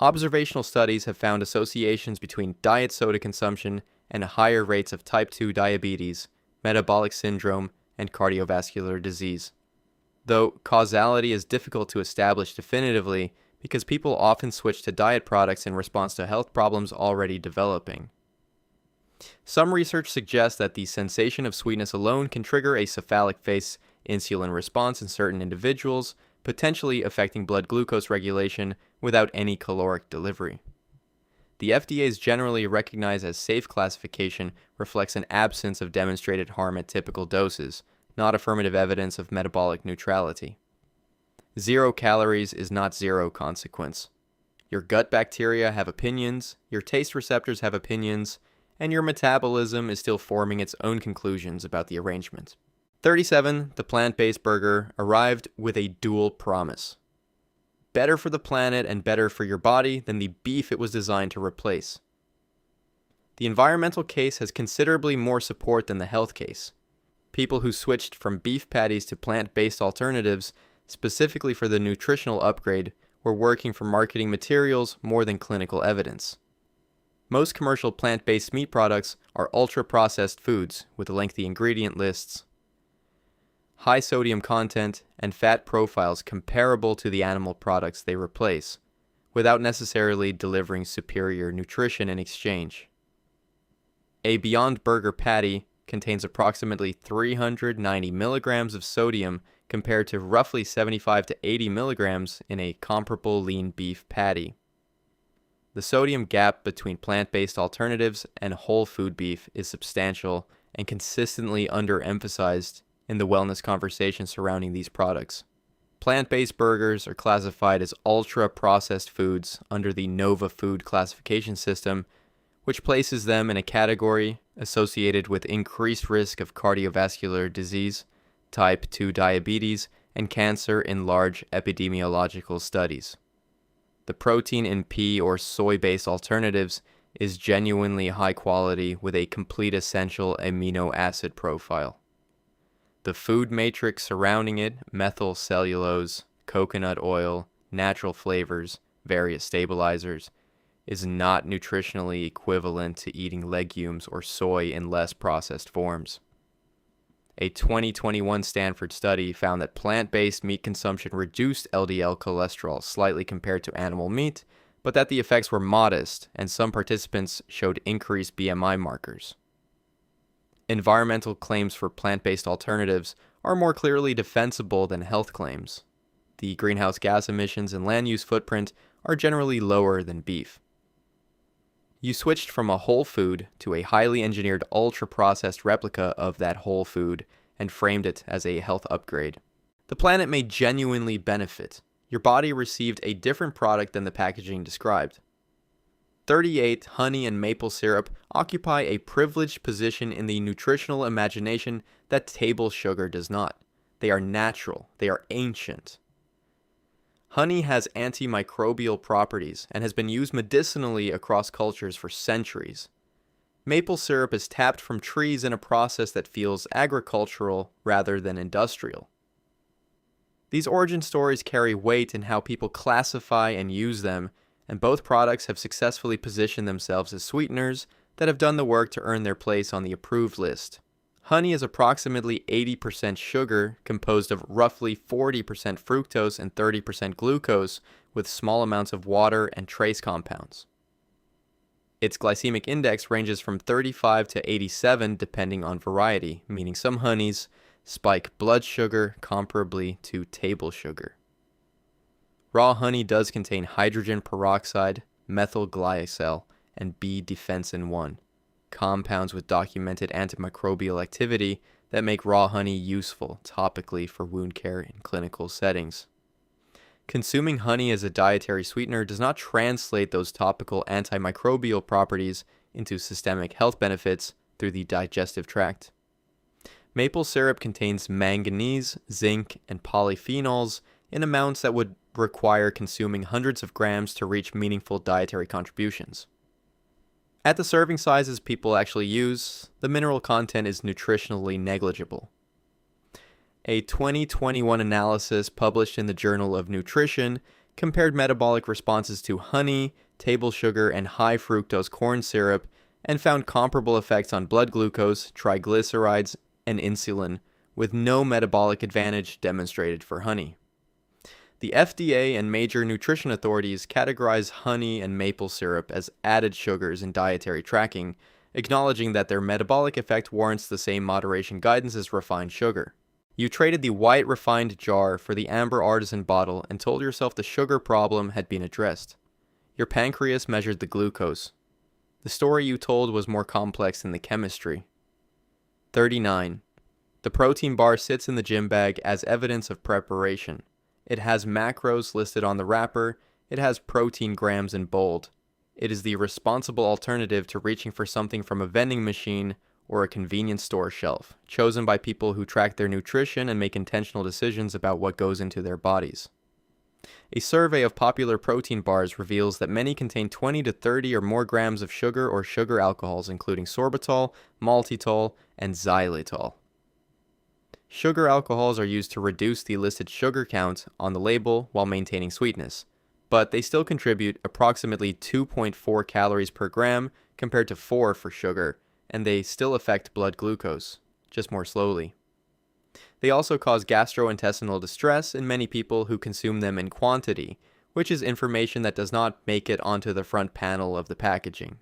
Observational studies have found associations between diet soda consumption and higher rates of type 2 diabetes, metabolic syndrome, and cardiovascular disease. Though causality is difficult to establish definitively because people often switch to diet products in response to health problems already developing. Some research suggests that the sensation of sweetness alone can trigger a cephalic phase insulin response in certain individuals, potentially affecting blood glucose regulation without any caloric delivery. The FDA's generally recognized as safe classification reflects an absence of demonstrated harm at typical doses, not affirmative evidence of metabolic neutrality. 0 calories is not zero consequence. Your gut bacteria have opinions, your taste receptors have opinions, and your metabolism is still forming its own conclusions about the arrangement. 37. The plant-based burger arrived with a dual promise. Better for the planet and better for your body than the beef it was designed to replace. The environmental case has considerably more support than the health case. People who switched from beef patties to plant-based alternatives, specifically for the nutritional upgrade, were working for marketing materials more than clinical evidence. Most commercial plant-based meat products are ultra-processed foods with lengthy ingredient lists, high sodium content, and fat profiles comparable to the animal products they replace, without necessarily delivering superior nutrition in exchange. A Beyond Burger patty contains approximately 390 milligrams of sodium compared to roughly 75 to 80 milligrams in a comparable lean beef patty. The sodium gap between plant-based alternatives and whole food beef is substantial and consistently underemphasized in the wellness conversation surrounding these products. Plant-based burgers are classified as ultra-processed foods under the Nova Food classification system, which places them in a category associated with increased risk of cardiovascular disease, type 2 diabetes, and cancer in large epidemiological studies. The protein in pea or soy-based alternatives is genuinely high quality with a complete essential amino acid profile. The food matrix surrounding it, methyl cellulose, coconut oil, natural flavors, various stabilizers, is not nutritionally equivalent to eating legumes or soy in less processed forms. A 2021 Stanford study found that plant-based meat consumption reduced LDL cholesterol slightly compared to animal meat, but that the effects were modest and some participants showed increased BMI markers. Environmental claims for plant-based alternatives are more clearly defensible than health claims. The greenhouse gas emissions and land use footprint are generally lower than beef. You switched from a whole food to a highly engineered ultra-processed replica of that whole food and framed it as a health upgrade. The planet may genuinely benefit. Your body received a different product than the packaging described. 38 honey and maple syrup occupy a privileged position in the nutritional imagination that table sugar does not. They are natural. They are ancient. Honey has antimicrobial properties and has been used medicinally across cultures for centuries. Maple syrup is tapped from trees in a process that feels agricultural rather than industrial. These origin stories carry weight in how people classify and use them, and both products have successfully positioned themselves as sweeteners that have done the work to earn their place on the approved list. Honey is approximately 80% sugar, composed of roughly 40% fructose and 30% glucose, with small amounts of water and trace compounds. Its glycemic index ranges from 35 to 87 depending on variety, meaning some honeys spike blood sugar comparably to table sugar. Raw honey does contain hydrogen peroxide, methyl glycol, and B-defensin 1. Compounds with documented antimicrobial activity that make raw honey useful topically for wound care in clinical settings. Consuming honey as a dietary sweetener does not translate those topical antimicrobial properties into systemic health benefits through the digestive tract. Maple syrup contains manganese, zinc, and polyphenols in amounts that would require consuming hundreds of grams to reach meaningful dietary contributions. At the serving sizes people actually use, the mineral content is nutritionally negligible. A 2021 analysis published in the Journal of Nutrition compared metabolic responses to honey, table sugar, and high fructose corn syrup and found comparable effects on blood glucose, triglycerides, and insulin, with no metabolic advantage demonstrated for honey. The FDA and major nutrition authorities categorize honey and maple syrup as added sugars in dietary tracking, acknowledging that their metabolic effect warrants the same moderation guidance as refined sugar. You traded the white refined jar for the amber artisan bottle and told yourself the sugar problem had been addressed. Your pancreas measured the glucose. The story you told was more complex than the chemistry. 39. The protein bar sits in the gym bag as evidence of preparation. It has macros listed on the wrapper. It has protein grams in bold. It is the responsible alternative to reaching for something from a vending machine or a convenience store shelf, chosen by people who track their nutrition and make intentional decisions about what goes into their bodies. A survey of popular protein bars reveals that many contain 20 to 30 or more grams of sugar or sugar alcohols, including sorbitol, maltitol, and xylitol. Sugar alcohols are used to reduce the listed sugar count on the label while maintaining sweetness, but they still contribute approximately 2.4 calories per gram compared to 4 for sugar, and they still affect blood glucose, just more slowly. They also cause gastrointestinal distress in many people who consume them in quantity, which is information that does not make it onto the front panel of the packaging.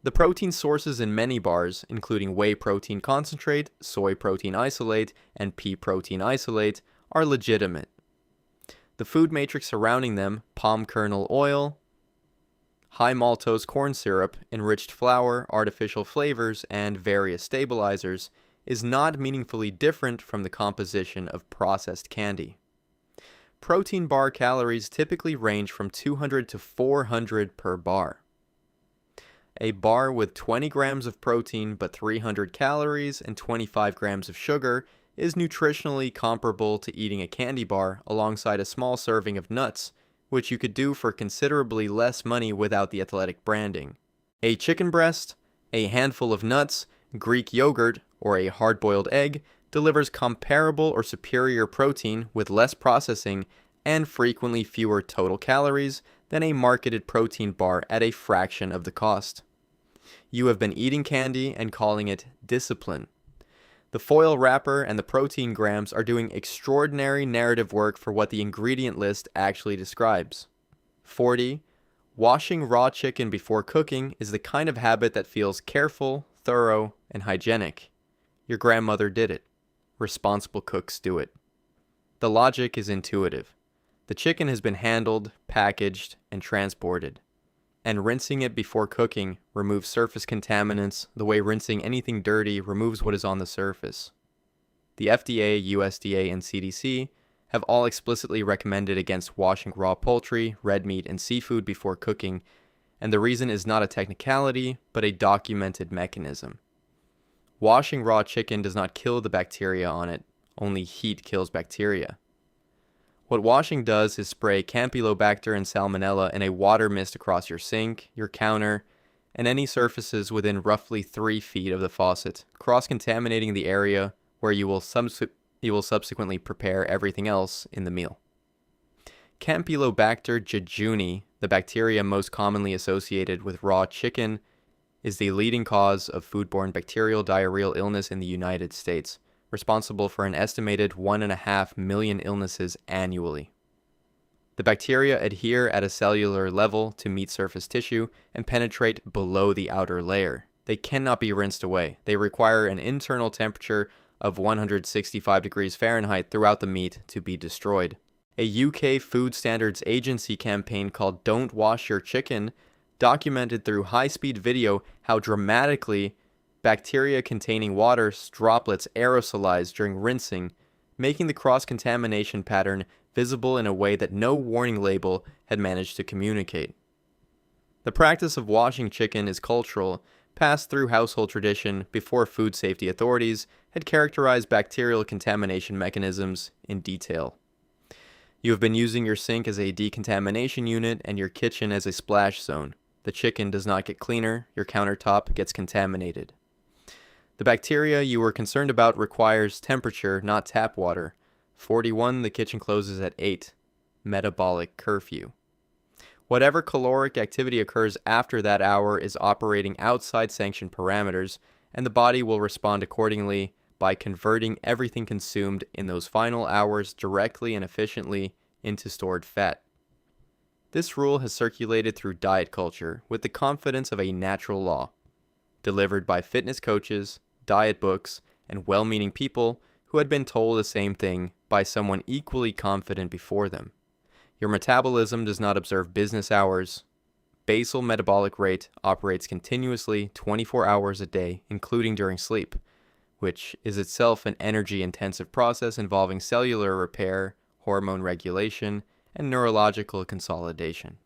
The protein sources in many bars, including whey protein concentrate, soy protein isolate, and pea protein isolate, are legitimate. The food matrix surrounding them, palm kernel oil, high maltose corn syrup, enriched flour, artificial flavors, and various stabilizers, is not meaningfully different from the composition of processed candy. Protein bar calories typically range from 200 to 400 per bar. A bar with 20 grams of protein but 300 calories and 25 grams of sugar is nutritionally comparable to eating a candy bar alongside a small serving of nuts, which you could do for considerably less money without the athletic branding. A chicken breast, a handful of nuts, Greek yogurt, or a hard-boiled egg delivers comparable or superior protein with less processing and frequently fewer total calories than a marketed protein bar at a fraction of the cost. You have been eating candy and calling it discipline. The foil wrapper and the protein grams are doing extraordinary narrative work for what the ingredient list actually describes. 40. Washing raw chicken before cooking is the kind of habit that feels careful, thorough, and hygienic. Your grandmother did it. Responsible cooks do it. The logic is intuitive. The chicken has been handled, packaged, and transported. And rinsing it before cooking removes surface contaminants the way rinsing anything dirty removes what is on the surface. The FDA, USDA, and CDC have all explicitly recommended against washing raw poultry, red meat, and seafood before cooking, and the reason is not a technicality, but a documented mechanism. Washing raw chicken does not kill the bacteria on it, only heat kills bacteria. What washing does is spray Campylobacter and Salmonella in a water mist across your sink, your counter, and any surfaces within roughly 3 feet of the faucet, cross-contaminating the area where you will subsequently prepare everything else in the meal. Campylobacter jejuni, the bacteria most commonly associated with raw chicken, is the leading cause of foodborne bacterial diarrheal illness in the United States, responsible for an estimated 1.5 million illnesses annually. The bacteria adhere at a cellular level to meat surface tissue and penetrate below the outer layer. They cannot be rinsed away. They require an internal temperature of 165 degrees Fahrenheit throughout the meat to be destroyed. A UK Food Standards Agency campaign called Don't Wash Your Chicken documented through high-speed video how dramatically bacteria-containing water droplets aerosolize during rinsing, making the cross-contamination pattern visible in a way that no warning label had managed to communicate. The practice of washing chicken is cultural, passed through household tradition before food safety authorities had characterized bacterial contamination mechanisms in detail. You have been using your sink as a decontamination unit and your kitchen as a splash zone. The chicken does not get cleaner, your countertop gets contaminated. The bacteria you were concerned about requires temperature, not tap water. 41, the kitchen closes at 8. Metabolic curfew. Whatever caloric activity occurs after that hour is operating outside sanctioned parameters, and the body will respond accordingly by converting everything consumed in those final hours directly and efficiently into stored fat. This rule has circulated through diet culture with the confidence of a natural law, delivered by fitness coaches, diet books, and well-meaning people who had been told the same thing by someone equally confident before them. Your metabolism does not observe business hours. Basal metabolic rate operates continuously 24 hours a day, including during sleep, which is itself an energy-intensive process involving cellular repair, hormone regulation, and neurological consolidation.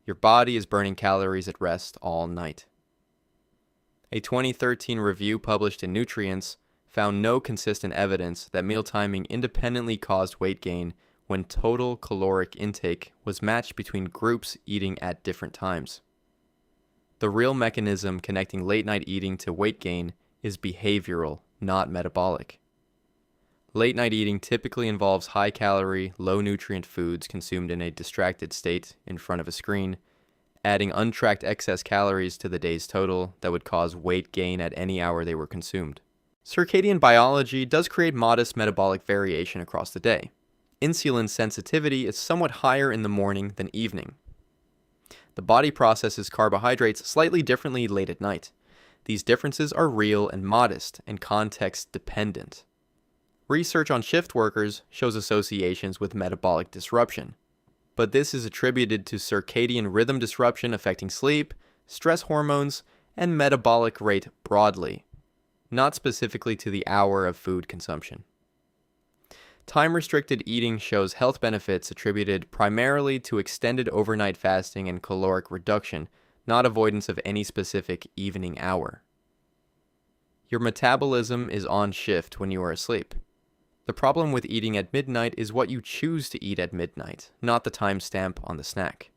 Your body is burning calories at rest all night. A 2013 review published in Nutrients found no consistent evidence that meal timing independently caused weight gain when total caloric intake was matched between groups eating at different times. The real mechanism connecting late-night eating to weight gain is behavioral, not metabolic. Late-night eating typically involves high-calorie, low-nutrient foods consumed in a distracted state in front of a screen, adding untracked excess calories to the day's total that would cause weight gain at any hour they were consumed. Circadian biology does create modest metabolic variation across the day. Insulin sensitivity is somewhat higher in the morning than evening. The body processes carbohydrates slightly differently late at night. These differences are real and modest and context dependent. Research on shift workers shows associations with metabolic disruption, but this is attributed to circadian rhythm disruption affecting sleep, stress hormones, and metabolic rate broadly, not specifically to the hour of food consumption. Time-restricted eating shows health benefits attributed primarily to extended overnight fasting and caloric reduction, not avoidance of any specific evening hour. Your metabolism is on shift when you are asleep. The problem with eating at midnight is what you choose to eat at midnight, not the timestamp on the snack.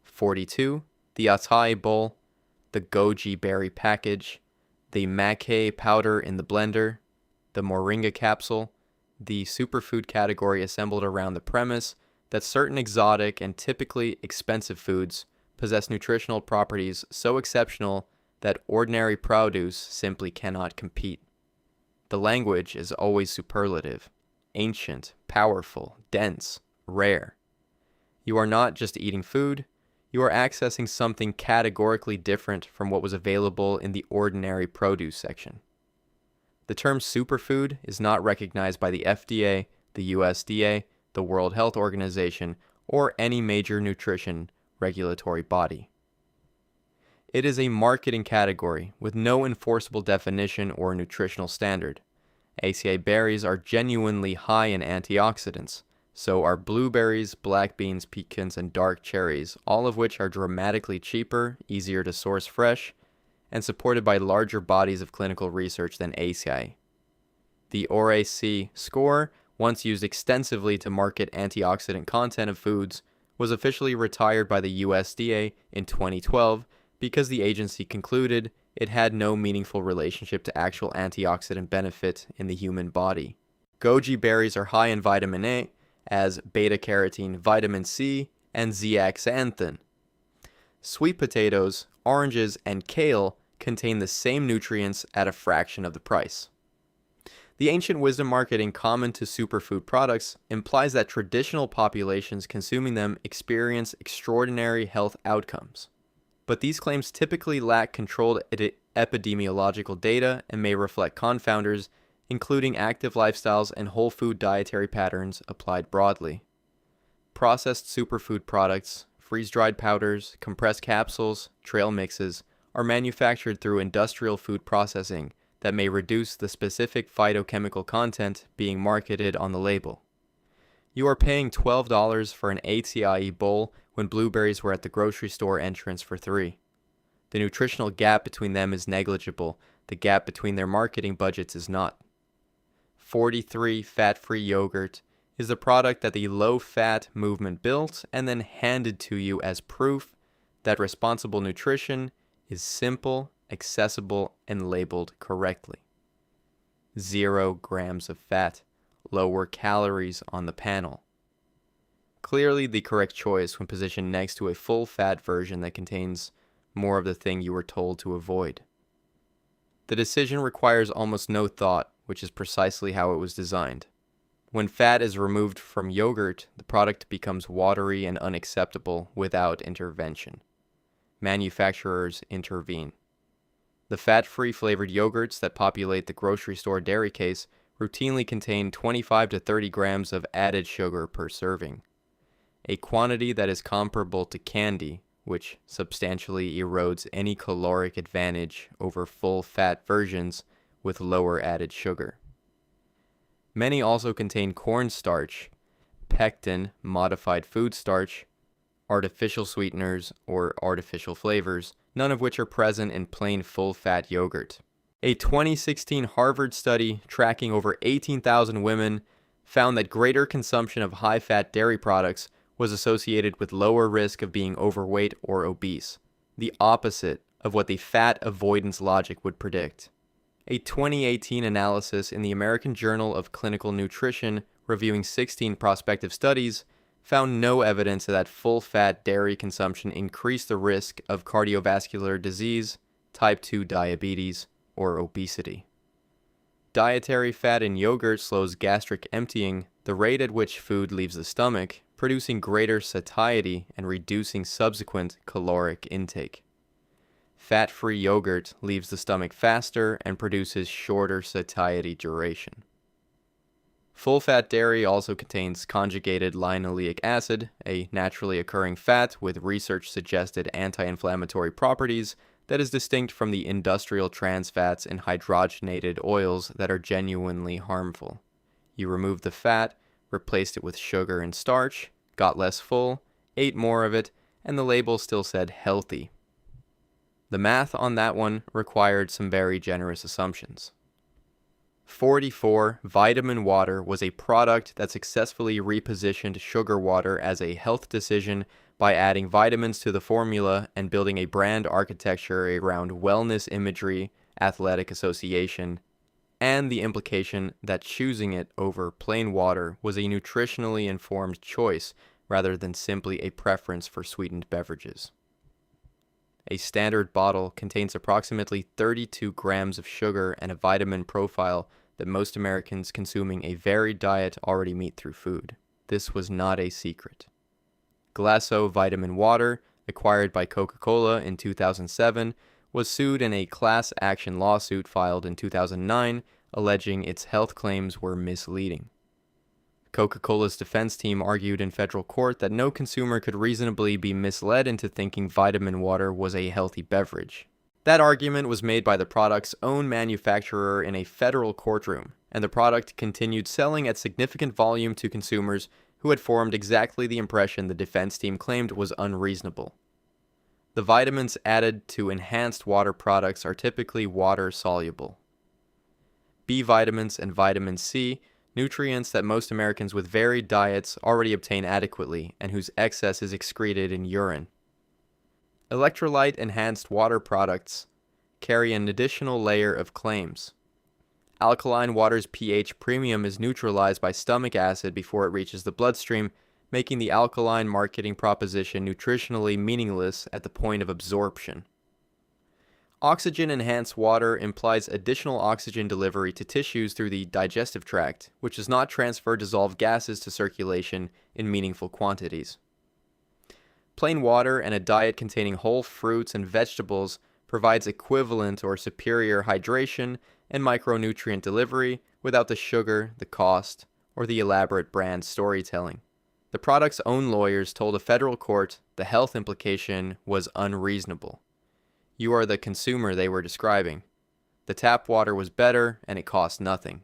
42. The acai bowl, the goji berry package, the maca powder in the blender, the moringa capsule, the superfood category assembled around the premise that certain exotic and typically expensive foods possess nutritional properties so exceptional that ordinary produce simply cannot compete. The language is always superlative, ancient, powerful, dense, rare. You are not just eating food, you are accessing something categorically different from what was available in the ordinary produce section. The term superfood is not recognized by the FDA, the USDA, the World Health Organization, or any major nutrition regulatory body. It is a marketing category with no enforceable definition or nutritional standard. Acai berries are genuinely high in antioxidants, so are blueberries, black beans, pecans, and dark cherries, all of which are dramatically cheaper, easier to source fresh, and supported by larger bodies of clinical research than acai. The ORAC score, once used extensively to market antioxidant content of foods, was officially retired by the USDA in 2012 because the agency concluded it had no meaningful relationship to actual antioxidant benefit in the human body. Goji berries are high in vitamin A, as beta-carotene, vitamin C, and zeaxanthin. Sweet potatoes, oranges, and kale contain the same nutrients at a fraction of the price. The ancient wisdom marketing common to superfood products implies that traditional populations consuming them experience extraordinary health outcomes. But these claims typically lack controlled epidemiological data and may reflect confounders, including active lifestyles and whole food dietary patterns applied broadly. Processed superfood products, freeze-dried powders, compressed capsules, trail mixes, are manufactured through industrial food processing that may reduce the specific phytochemical content being marketed on the label. You are paying $12 for an acai bowl when blueberries were at the grocery store entrance for $3. The nutritional gap between them is negligible. The gap between their marketing budgets is not. 43 fat-free yogurt is the product that the low-fat movement built and then handed to you as proof that responsible nutrition is simple, accessible, and labeled correctly. 0 grams of fat, lower calories on the panel. Clearly the correct choice when positioned next to a full-fat version that contains more of the thing you were told to avoid. The decision requires almost no thought, which is precisely how it was designed. When fat is removed from yogurt, the product becomes watery and unacceptable without intervention. Manufacturers intervene. The fat-free flavored yogurts that populate the grocery store dairy case routinely contain 25 to 30 grams of added sugar per serving, a quantity that is comparable to candy, which substantially erodes any caloric advantage over full-fat versions with lower added sugar. Many also contain cornstarch, pectin, modified food starch, artificial sweeteners, or artificial flavors, none of which are present in plain full-fat yogurt. A 2016 Harvard study tracking over 18,000 women found that greater consumption of high-fat dairy products was associated with lower risk of being overweight or obese, the opposite of what the fat avoidance logic would predict. A 2018 analysis in the American Journal of Clinical Nutrition reviewing 16 prospective studies found no evidence that full-fat dairy consumption increased the risk of cardiovascular disease, type 2 diabetes, or obesity. Dietary fat in yogurt slows gastric emptying, the rate at which food leaves the stomach, producing greater satiety and reducing subsequent caloric intake. Fat-free yogurt leaves the stomach faster and produces shorter satiety duration. Full-fat dairy also contains conjugated linoleic acid, a naturally occurring fat with research-suggested anti-inflammatory properties that is distinct from the industrial trans fats and hydrogenated oils that are genuinely harmful. You removed the fat, replaced it with sugar and starch, got less full, ate more of it, and the label still said healthy. The math on that one required some very generous assumptions. 44 Vitamin Water was a product that successfully repositioned sugar water as a health decision by adding vitamins to the formula and building a brand architecture around wellness imagery, athletic association, and the implication that choosing it over plain water was a nutritionally informed choice rather than simply a preference for sweetened beverages. A standard bottle contains approximately 32 grams of sugar and a vitamin profile that most Americans consuming a varied diet already meet through food. This was not a secret. Glasso Vitamin Water, acquired by Coca-Cola in 2007, was sued in a class action lawsuit filed in 2009, alleging its health claims were misleading. Coca-Cola's defense team argued in federal court that no consumer could reasonably be misled into thinking vitamin water was a healthy beverage. That argument was made by the product's own manufacturer in a federal courtroom, and the product continued selling at significant volume to consumers who had formed exactly the impression the defense team claimed was unreasonable. The vitamins added to enhanced water products are typically water-soluble. B vitamins and vitamin C, nutrients that most Americans with varied diets already obtain adequately and whose excess is excreted in urine. Electrolyte-enhanced water products carry an additional layer of claims. Alkaline water's pH premium is neutralized by stomach acid before it reaches the bloodstream, making the alkaline marketing proposition nutritionally meaningless at the point of absorption. Oxygen-enhanced water implies additional oxygen delivery to tissues through the digestive tract, which does not transfer dissolved gases to circulation in meaningful quantities. Plain water and a diet containing whole fruits and vegetables provides equivalent or superior hydration and micronutrient delivery without the sugar, the cost, or the elaborate brand storytelling. The product's own lawyers told a federal court the health implication was unreasonable. You are the consumer they were describing. The tap water was better and it cost nothing.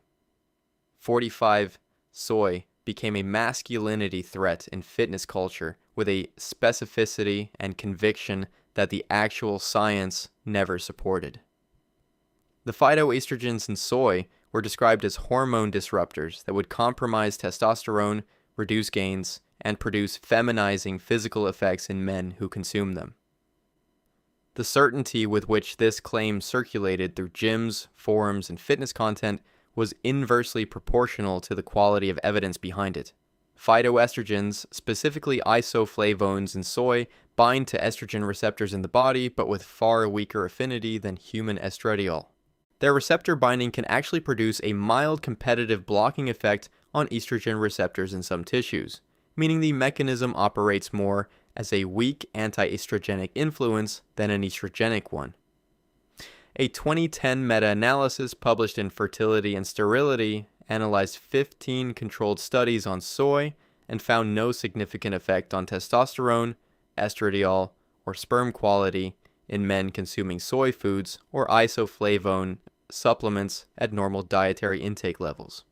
45 Soy became a masculinity threat in fitness culture with a specificity and conviction that the actual science never supported. The phytoestrogens in soy were described as hormone disruptors that would compromise testosterone, reduce gains, and produce feminizing physical effects in men who consume them. The certainty with which this claim circulated through gyms, forums, and fitness content was inversely proportional to the quality of evidence behind it. Phytoestrogens, specifically isoflavones in soy, bind to estrogen receptors in the body, but with far weaker affinity than human estradiol. Their receptor binding can actually produce a mild competitive blocking effect on estrogen receptors in some tissues, meaning the mechanism operates more as a weak anti-estrogenic influence than an estrogenic one. A 2010 meta-analysis published in Fertility and Sterility analyzed 15 controlled studies on soy and found no significant effect on testosterone, estradiol, or sperm quality in men consuming soy foods or isoflavone supplements at normal dietary intake levels.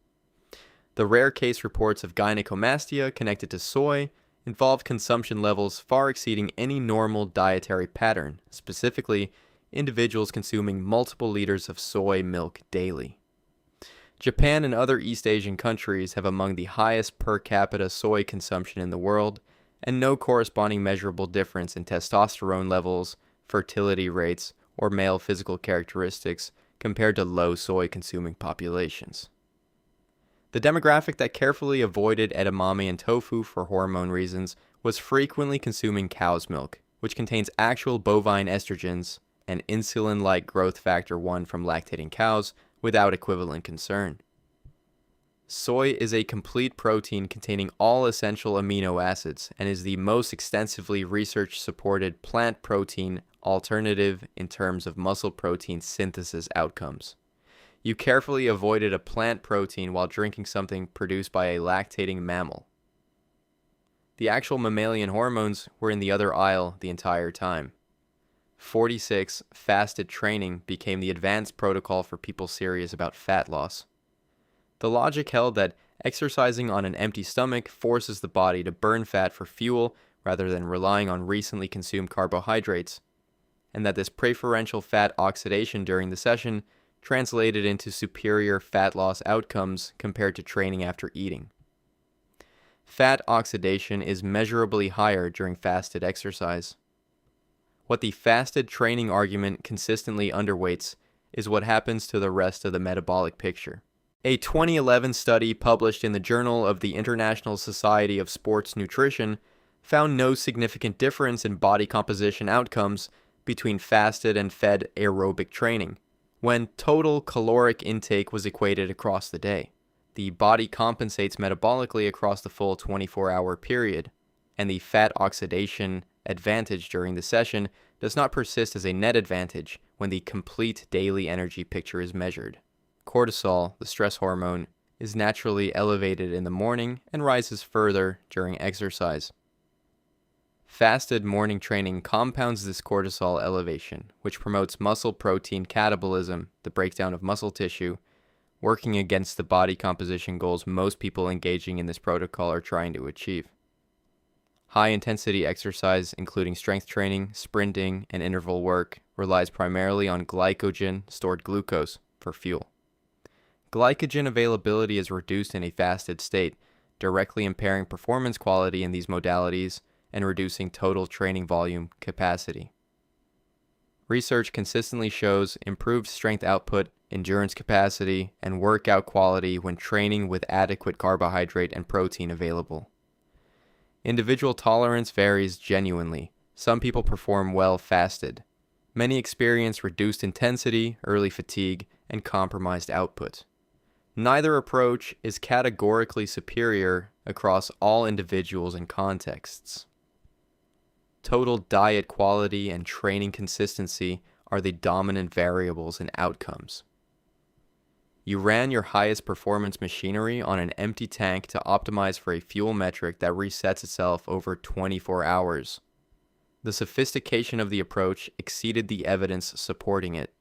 The rare case reports of gynecomastia connected to soy involved consumption levels far exceeding any normal dietary pattern, specifically individuals consuming multiple liters of soy milk daily. Japan and other East Asian countries have among the highest per capita soy consumption in the world, and no corresponding measurable difference in testosterone levels, fertility rates, or male physical characteristics compared to low soy consuming populations. The demographic that carefully avoided edamame and tofu for hormone reasons was frequently consuming cow's milk, which contains actual bovine estrogens and insulin-like growth factor 1 from lactating cows without equivalent concern. Soy is a complete protein containing all essential amino acids and is the most extensively research-supported plant protein alternative in terms of muscle protein synthesis outcomes. You carefully avoided a plant protein while drinking something produced by a lactating mammal. The actual mammalian hormones were in the other aisle the entire time. 46 fasted training became the advanced protocol for people serious about fat loss. The logic held that exercising on an empty stomach forces the body to burn fat for fuel rather than relying on recently consumed carbohydrates, and that this preferential fat oxidation during the session translated into superior fat loss outcomes compared to training after eating. Fat oxidation is measurably higher during fasted exercise. What the fasted training argument consistently underweights is what happens to the rest of the metabolic picture. A 2011 study published in the Journal of the International Society of Sports Nutrition found no significant difference in body composition outcomes between fasted and fed aerobic training, when total caloric intake was equated across the day. The body compensates metabolically across the full 24-hour period, and the fat oxidation advantage during the session does not persist as a net advantage when the complete daily energy picture is measured. Cortisol, the stress hormone, is naturally elevated in the morning and rises further during exercise. Fasted morning training compounds this cortisol elevation, which promotes muscle protein catabolism, the breakdown of muscle tissue, working against the body composition goals most people engaging in this protocol are trying to achieve. High-intensity exercise, including strength training, sprinting, and interval work, relies primarily on glycogen, stored glucose, for fuel. Glycogen availability is reduced in a fasted state, directly impairing performance quality in these modalities and reducing total training volume capacity. Research consistently shows improved strength output, endurance capacity, and workout quality when training with adequate carbohydrate and protein available. Individual tolerance varies genuinely. Some people perform well fasted. Many experience reduced intensity, early fatigue, and compromised output. Neither approach is categorically superior across all individuals and contexts. Total diet quality and training consistency are the dominant variables in outcomes. You ran your highest performance machinery on an empty tank to optimize for a fuel metric that resets itself over 24 hours. The sophistication of the approach exceeded the evidence supporting it.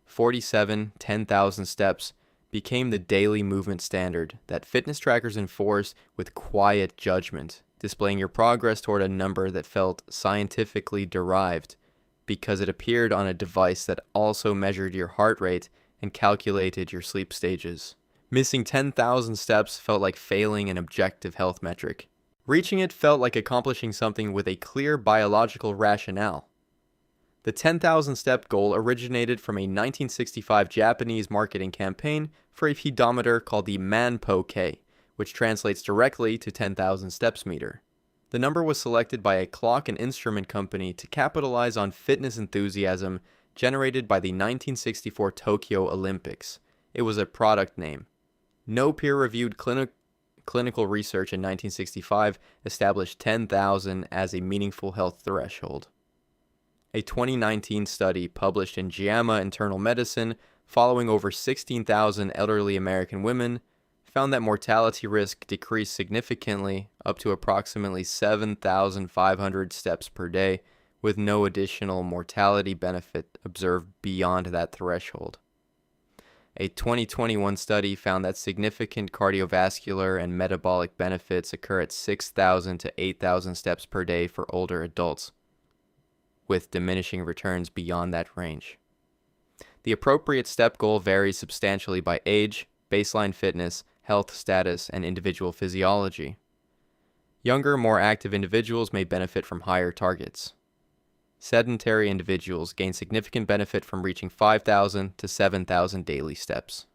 47 10,000 steps became the daily movement standard that fitness trackers enforced with quiet judgment, displaying your progress toward a number that felt scientifically derived because it appeared on a device that also measured your heart rate and calculated your sleep stages. Missing 10,000 steps felt like failing an objective health metric. Reaching it felt like accomplishing something with a clear biological rationale. The 10,000 step goal originated from a 1965 Japanese marketing campaign for a pedometer called the Manpo-K, which translates directly to 10,000 steps meter. The number was selected by a clock and instrument company to capitalize on fitness enthusiasm generated by the 1964 Tokyo Olympics. It was a product name. No peer-reviewed clinical research in 1965 established 10,000 as a meaningful health threshold. A 2019 study published in JAMA Internal Medicine, following over 16,000 elderly American women, found that mortality risk decreased significantly up to approximately 7,500 steps per day, with no additional mortality benefit observed beyond that threshold. A 2021 study found that significant cardiovascular and metabolic benefits occur at 6,000 to 8,000 steps per day for older adults, with diminishing returns beyond that range. The appropriate step goal varies substantially by age, baseline fitness, health status, and individual physiology. Younger, more active individuals may benefit from higher targets. Sedentary individuals gain significant benefit from reaching 5,000 to 7,000 daily steps.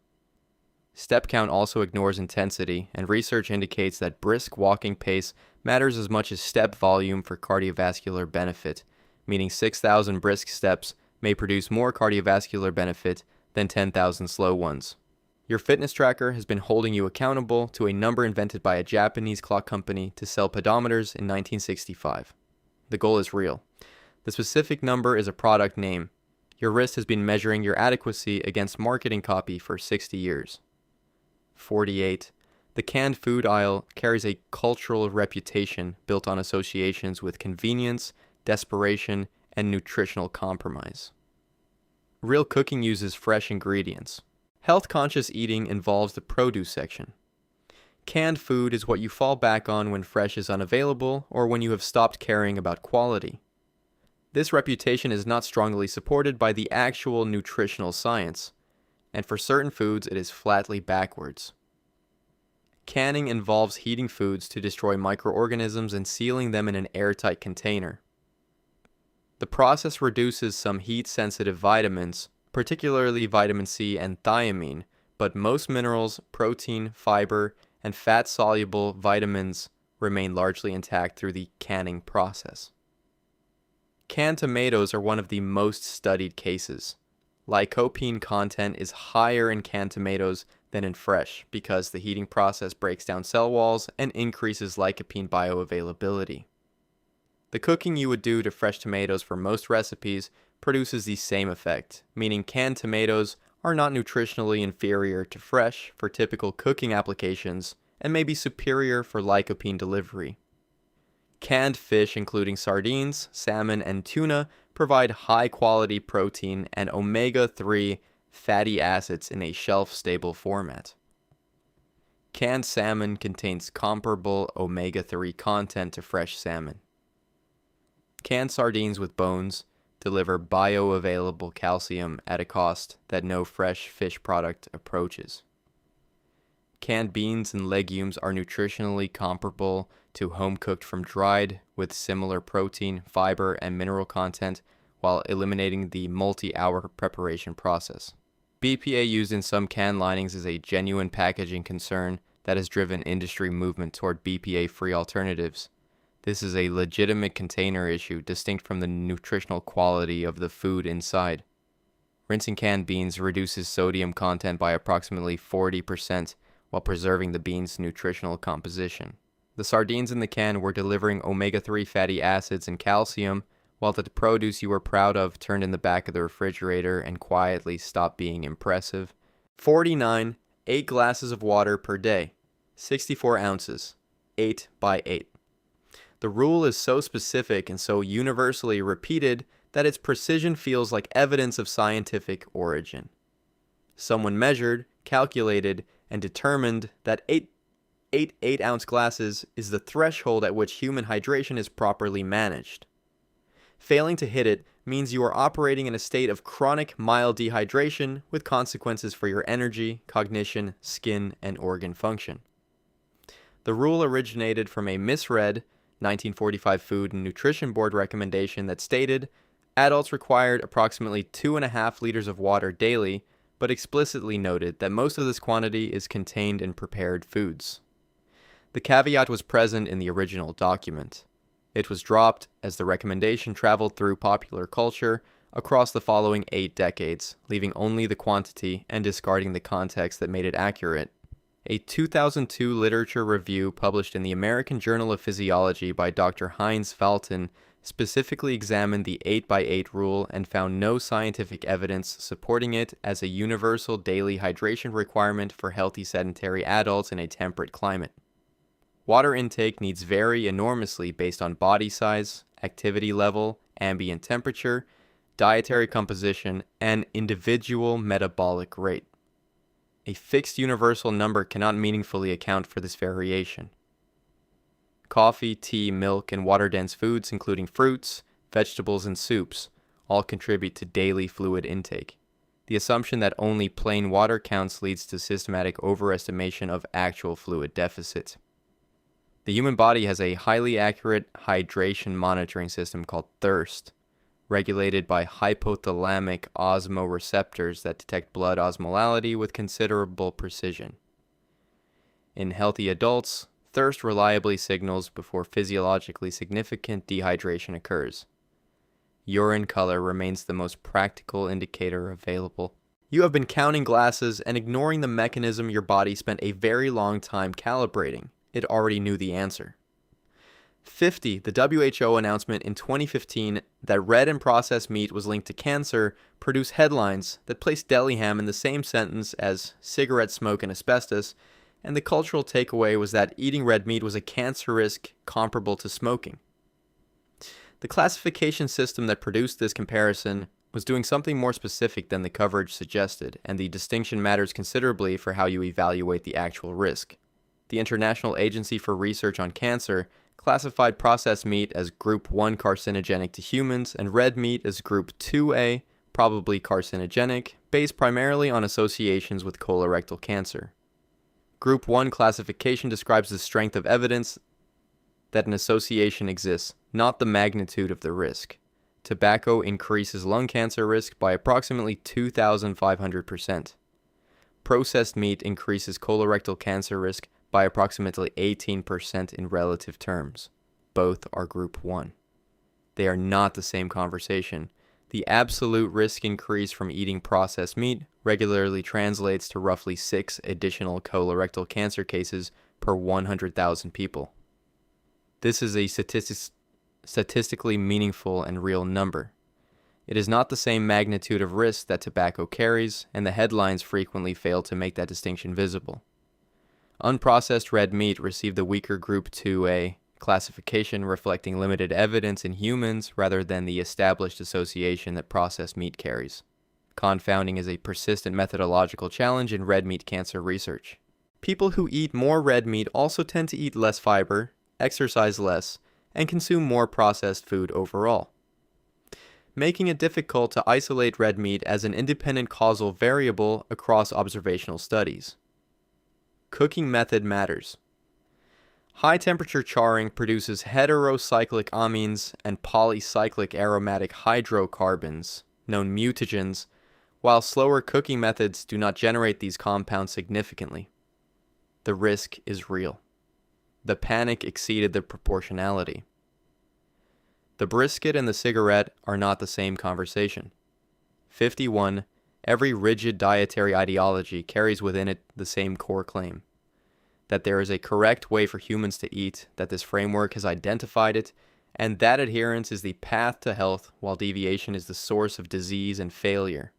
Step count also ignores intensity, and research indicates that brisk walking pace matters as much as step volume for cardiovascular benefit, meaning 6,000 brisk steps may produce more cardiovascular benefit than 10,000 slow ones. Your fitness tracker has been holding you accountable to a number invented by a Japanese clock company to sell pedometers in 1965. The goal is real. The specific number is a product name. Your wrist has been measuring your adequacy against marketing copy for 60 years. 48. The canned food aisle carries a cultural reputation built on associations with convenience, desperation, and nutritional compromise. Real cooking uses fresh ingredients. Health-conscious eating involves the produce section. Canned food is what you fall back on when fresh is unavailable or when you have stopped caring about quality. This reputation is not strongly supported by the actual nutritional science, and for certain foods it is flatly backwards. Canning involves heating foods to destroy microorganisms and sealing them in an airtight container. The process reduces some heat-sensitive vitamins, particularly vitamin C and thiamine, but most minerals, protein, fiber, and fat-soluble vitamins remain largely intact through the canning process. Canned tomatoes are one of the most studied cases. Lycopene content is higher in canned tomatoes than in fresh because the heating process breaks down cell walls and increases lycopene bioavailability. The cooking you would do to fresh tomatoes for most recipes produces the same effect, meaning canned tomatoes are not nutritionally inferior to fresh for typical cooking applications and may be superior for lycopene delivery. Canned fish, including sardines, salmon, and tuna, provide high-quality protein and omega-3 fatty acids in a shelf-stable format. Canned salmon contains comparable omega-3 content to fresh salmon. Canned sardines with bones deliver bioavailable calcium at a cost that no fresh fish product approaches. Canned beans and legumes are nutritionally comparable to home-cooked from dried, with similar protein, fiber, and mineral content, while eliminating the multi-hour preparation process. BPA used in some can linings is a genuine packaging concern that has driven industry movement toward BPA-free alternatives. This is a legitimate container issue distinct from the nutritional quality of the food inside. Rinsing canned beans reduces sodium content by approximately 40% while preserving the bean's nutritional composition. The sardines in the can were delivering omega-3 fatty acids and calcium, while the produce you were proud of turned in the back of the refrigerator and quietly stopped being impressive. 49. 8 glasses of water per day. 64 ounces. 8 by 8. The rule is so specific and so universally repeated that its precision feels like evidence of scientific origin. Someone measured, calculated, and determined that 8 8-ounce glasses is the threshold at which human hydration is properly managed. Failing to hit it means you are operating in a state of chronic mild dehydration with consequences for your energy, cognition, skin, and organ function. The rule originated from a misread 1945 Food and Nutrition Board recommendation that stated adults required approximately 2.5 liters of water daily, but explicitly noted that most of this quantity is contained in prepared foods. The caveat was present in the original document. It was dropped as the recommendation traveled through popular culture, across the following 8 decades, leaving only the quantity and discarding the context that made it accurate. A 2002 literature review published in the American Journal of Physiology by Dr. Heinz Faltin specifically examined the 8x8 rule and found no scientific evidence supporting it as a universal daily hydration requirement for healthy sedentary adults in a temperate climate. Water intake needs vary enormously based on body size, activity level, ambient temperature, dietary composition, and individual metabolic rate. A fixed universal number cannot meaningfully account for this variation. Coffee, tea, milk, and water-dense foods, including fruits, vegetables, and soups, all contribute to daily fluid intake. The assumption that only plain water counts leads to systematic overestimation of actual fluid deficit. The human body has a highly accurate hydration monitoring system called thirst, regulated by hypothalamic osmoreceptors that detect blood osmolality with considerable precision. In healthy adults, thirst reliably signals before physiologically significant dehydration occurs. Urine color remains the most practical indicator available. You have been counting glasses and ignoring the mechanism your body spent a very long time calibrating. It already knew the answer. 50, the WHO announcement in 2015 that red and processed meat was linked to cancer produced headlines that placed deli ham in the same sentence as cigarette smoke and asbestos, and the cultural takeaway was that eating red meat was a cancer risk comparable to smoking. The classification system that produced this comparison was doing something more specific than the coverage suggested, and the distinction matters considerably for how you evaluate the actual risk. The International Agency for Research on Cancer classified processed meat as Group 1 carcinogenic to humans and red meat as Group 2A, probably carcinogenic, based primarily on associations with colorectal cancer. Group 1 classification describes the strength of evidence that an association exists, not the magnitude of the risk. Tobacco increases lung cancer risk by approximately 2,500%. Processed meat increases colorectal cancer risk by approximately 18% in relative terms. Both are Group 1. They are not the same conversation. The absolute risk increase from eating processed meat regularly translates to roughly 6 additional colorectal cancer cases per 100,000 people. This is a statistically meaningful and real number. It is not the same magnitude of risk that tobacco carries, and the headlines frequently fail to make that distinction visible. Unprocessed red meat received the weaker Group 2A classification, reflecting limited evidence in humans rather than the established association that processed meat carries. Confounding is a persistent methodological challenge in red meat cancer research. People who eat more red meat also tend to eat less fiber, exercise less, and consume more processed food overall, making it difficult to isolate red meat as an independent causal variable across observational studies. Cooking method matters. High-temperature charring produces heterocyclic amines and polycyclic aromatic hydrocarbons, known mutagens, while slower cooking methods do not generate these compounds significantly. The risk is real. The panic exceeded the proportionality. The brisket and the cigarette are not the same conversation. 51. Every rigid dietary ideology carries within it the same core claim: that there is a correct way for humans to eat, that this framework has identified it, and that adherence is the path to health while deviation is the source of disease and failure.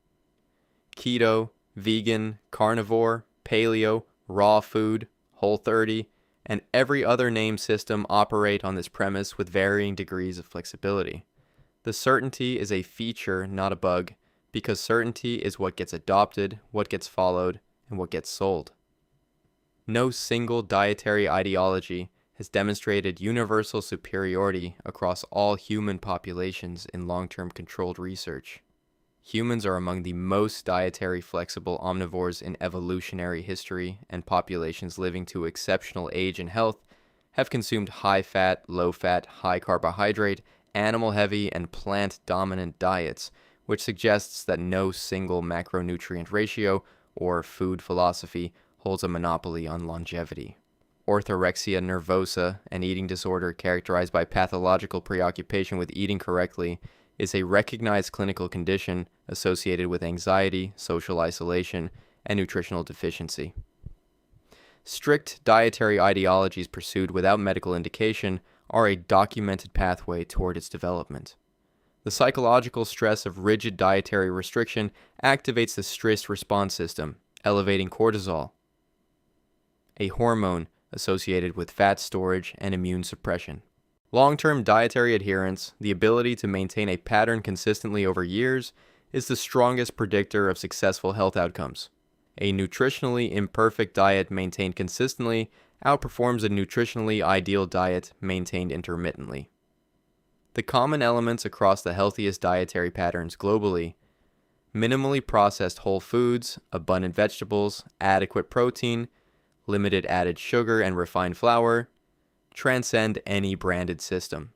Keto, vegan, carnivore, paleo, raw food, Whole30, and every other name system operate on this premise with varying degrees of flexibility. The certainty is a feature, not a bug, because certainty is what gets adopted, what gets followed, and what gets sold. No single dietary ideology has demonstrated universal superiority across all human populations in long-term controlled research. Humans are among the most dietary flexible omnivores in evolutionary history, and populations living to exceptional age and health have consumed high-fat, low-fat, high-carbohydrate, animal-heavy, and plant-dominant diets, which suggests that no single macronutrient ratio or food philosophy holds a monopoly on longevity. Orthorexia nervosa, an eating disorder characterized by pathological preoccupation with eating correctly, is a recognized clinical condition associated with anxiety, social isolation, and nutritional deficiency. Strict dietary ideologies pursued without medical indication are a documented pathway toward its development. The psychological stress of rigid dietary restriction activates the stress response system, elevating cortisol, a hormone associated with fat storage and immune suppression. Long-term dietary adherence, the ability to maintain a pattern consistently over years, is the strongest predictor of successful health outcomes. A nutritionally imperfect diet maintained consistently outperforms a nutritionally ideal diet maintained intermittently. The common elements across the healthiest dietary patterns globally: minimally processed whole foods, abundant vegetables, adequate protein, limited added sugar and refined flour, transcend any branded system.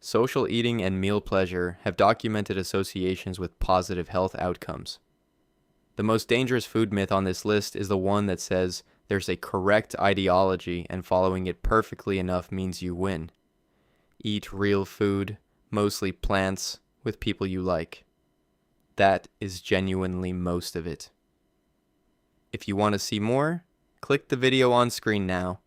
Social eating and meal pleasure have documented associations with positive health outcomes. The most dangerous food myth on this list is the one that says there's a correct ideology and following it perfectly enough means you win. Eat real food, mostly plants, with people you like. That is genuinely most of it. If you want to see more, click the video on screen now